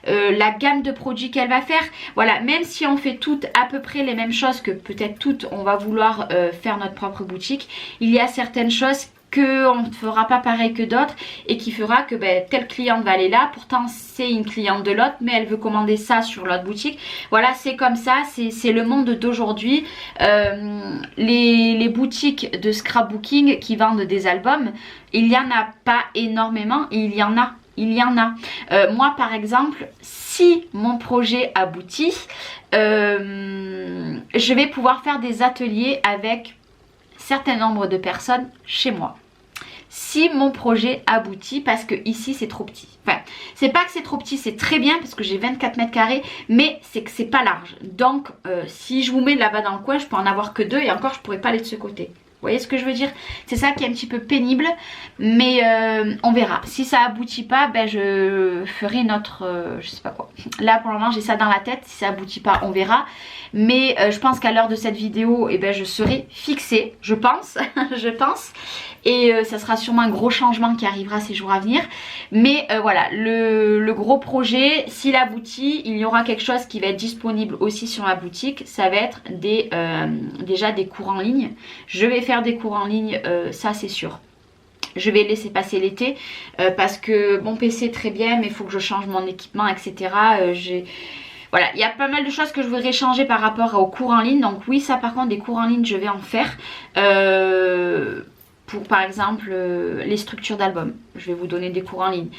la gamme de produits qu'elle va faire. Voilà, même si on fait toutes à peu près les mêmes choses, que peut-être toutes on va vouloir faire notre propre boutique, il y a certaines choses qu'on ne fera pas pareil que d'autres, et qui fera que ben, telle cliente va aller là, pourtant c'est une cliente de l'autre, mais elle veut commander ça sur l'autre boutique. Voilà, c'est comme ça, c'est le monde d'aujourd'hui. Les boutiques de scrapbooking qui vendent des albums, il n'y en a pas énormément, et il y en a. Moi par exemple, si mon projet aboutit, je vais pouvoir faire des ateliers avec certain nombre de personnes chez moi. Si mon projet aboutit, parce que ici c'est trop petit. Enfin, c'est pas que c'est trop petit, c'est très bien parce que j'ai 24 mètres carrés, mais c'est que c'est pas large. Donc si je vous mets là-bas dans le coin, je peux en avoir que 2, et encore je pourrais pas aller de ce côté. Vous voyez ce que je veux dire? C'est ça qui est un petit peu pénible, mais on verra. Si ça aboutit pas, ben je ferai une autre, je sais pas quoi. Là pour le moment j'ai ça dans la tête, si ça aboutit pas on verra. Mais je pense qu'à l'heure de cette vidéo, eh ben, je serai fixée, je pense, je pense. Et ça sera sûrement un gros changement qui arrivera ces jours à venir. Mais voilà, le gros projet, s'il aboutit, il y aura quelque chose qui va être disponible aussi sur ma boutique. Ça va être déjà des cours en ligne. Je vais faire des cours en ligne, ça c'est sûr. Je vais laisser passer l'été parce que mon PC est très bien, mais il faut que je change mon équipement, etc. Voilà, il y a pas mal de choses que je voudrais changer par rapport aux cours en ligne. Donc oui, ça par contre, des cours en ligne, je vais en faire. Pour par exemple les structures d'albums, je vais vous donner des cours en ligne.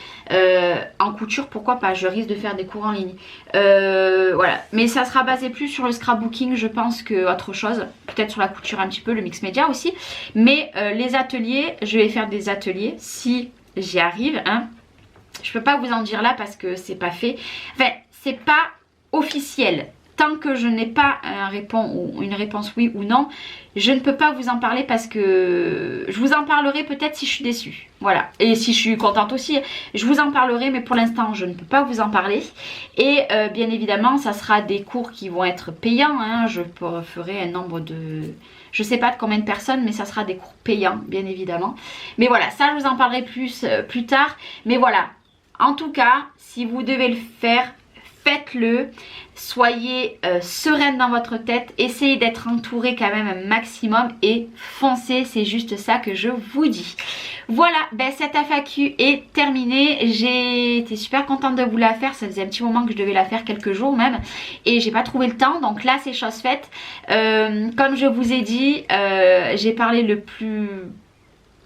En couture, pourquoi pas, je risque de faire des cours en ligne. Voilà, mais ça sera basé plus sur le scrapbooking, je pense, que autre chose. Peut-être sur la couture un petit peu, le mix média aussi. Mais les ateliers, je vais faire des ateliers si j'y arrive. Hein. Je peux pas vous en dire là parce que c'est pas fait. Enfin, c'est pas officiel. tant que je n'ai pas une réponse oui ou non, je ne peux pas vous en parler parce que je vous en parlerai peut-être si je suis déçue. Voilà. Et si je suis contente aussi, je vous en parlerai, mais pour l'instant, je ne peux pas vous en parler. Et bien évidemment, ça sera des cours qui vont être payants. Hein. Je ferai un nombre de... Je ne sais pas de combien de personnes, mais ça sera des cours payants, bien évidemment. Mais voilà, ça, je vous en parlerai plus tard. Mais voilà, en tout cas, si vous devez le faire, faites-le, soyez sereine dans votre tête, essayez d'être entouré quand même un maximum et foncez, c'est juste ça que je vous dis. Voilà, ben cette FAQ est terminée, j'ai été super contente de vous la faire, ça faisait un petit moment que je devais la faire, quelques jours même, et j'ai pas trouvé le temps, donc là c'est chose faite. Comme je vous ai dit, j'ai parlé le plus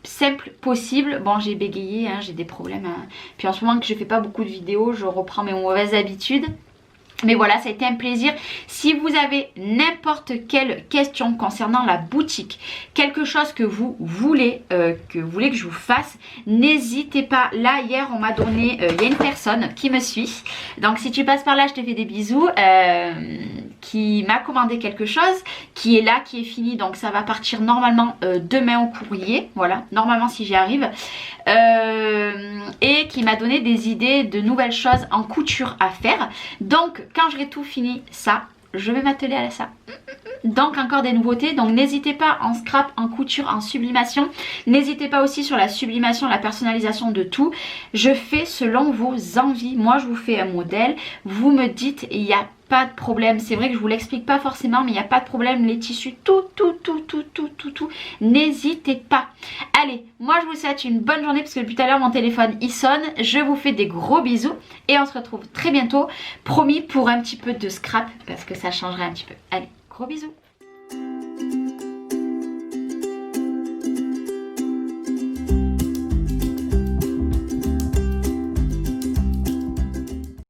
simple possible. Bon, j'ai bégayé, hein, j'ai des problèmes, hein. Puis en ce moment que je fais pas beaucoup de vidéos, je reprends mes mauvaises habitudes. Mais voilà, ça a été un plaisir. Si vous avez n'importe quelle question concernant la boutique, quelque chose que vous voulez que je vous fasse, n'hésitez pas. Là, hier, on m'a donné, il y a une personne qui me suit. Donc, si tu passes par là, je te fais des bisous. Qui m'a commandé quelque chose, qui est là, qui est fini. Donc, ça va partir normalement demain au courrier. Voilà, normalement si j'y arrive. Et qui m'a donné des idées de nouvelles choses en couture à faire. Donc, quand j'aurai tout fini, ça, je vais m'atteler à ça. Donc encore des nouveautés, donc n'hésitez pas en scrap, en couture, en sublimation. N'hésitez pas aussi sur la sublimation, la personnalisation de tout. Je fais selon vos envies. Moi je vous fais un modèle, vous me dites, il n'y a pas de problème. C'est vrai que je vous l'explique pas forcément, mais il n'y a pas de problème. Les tissus, tout. N'hésitez pas. Allez, moi je vous souhaite une bonne journée parce que depuis tout à l'heure mon téléphone il sonne. Je vous fais des gros bisous et on se retrouve très bientôt. Promis pour un petit peu de scrap parce que ça changerait un petit peu. Allez, gros bisous.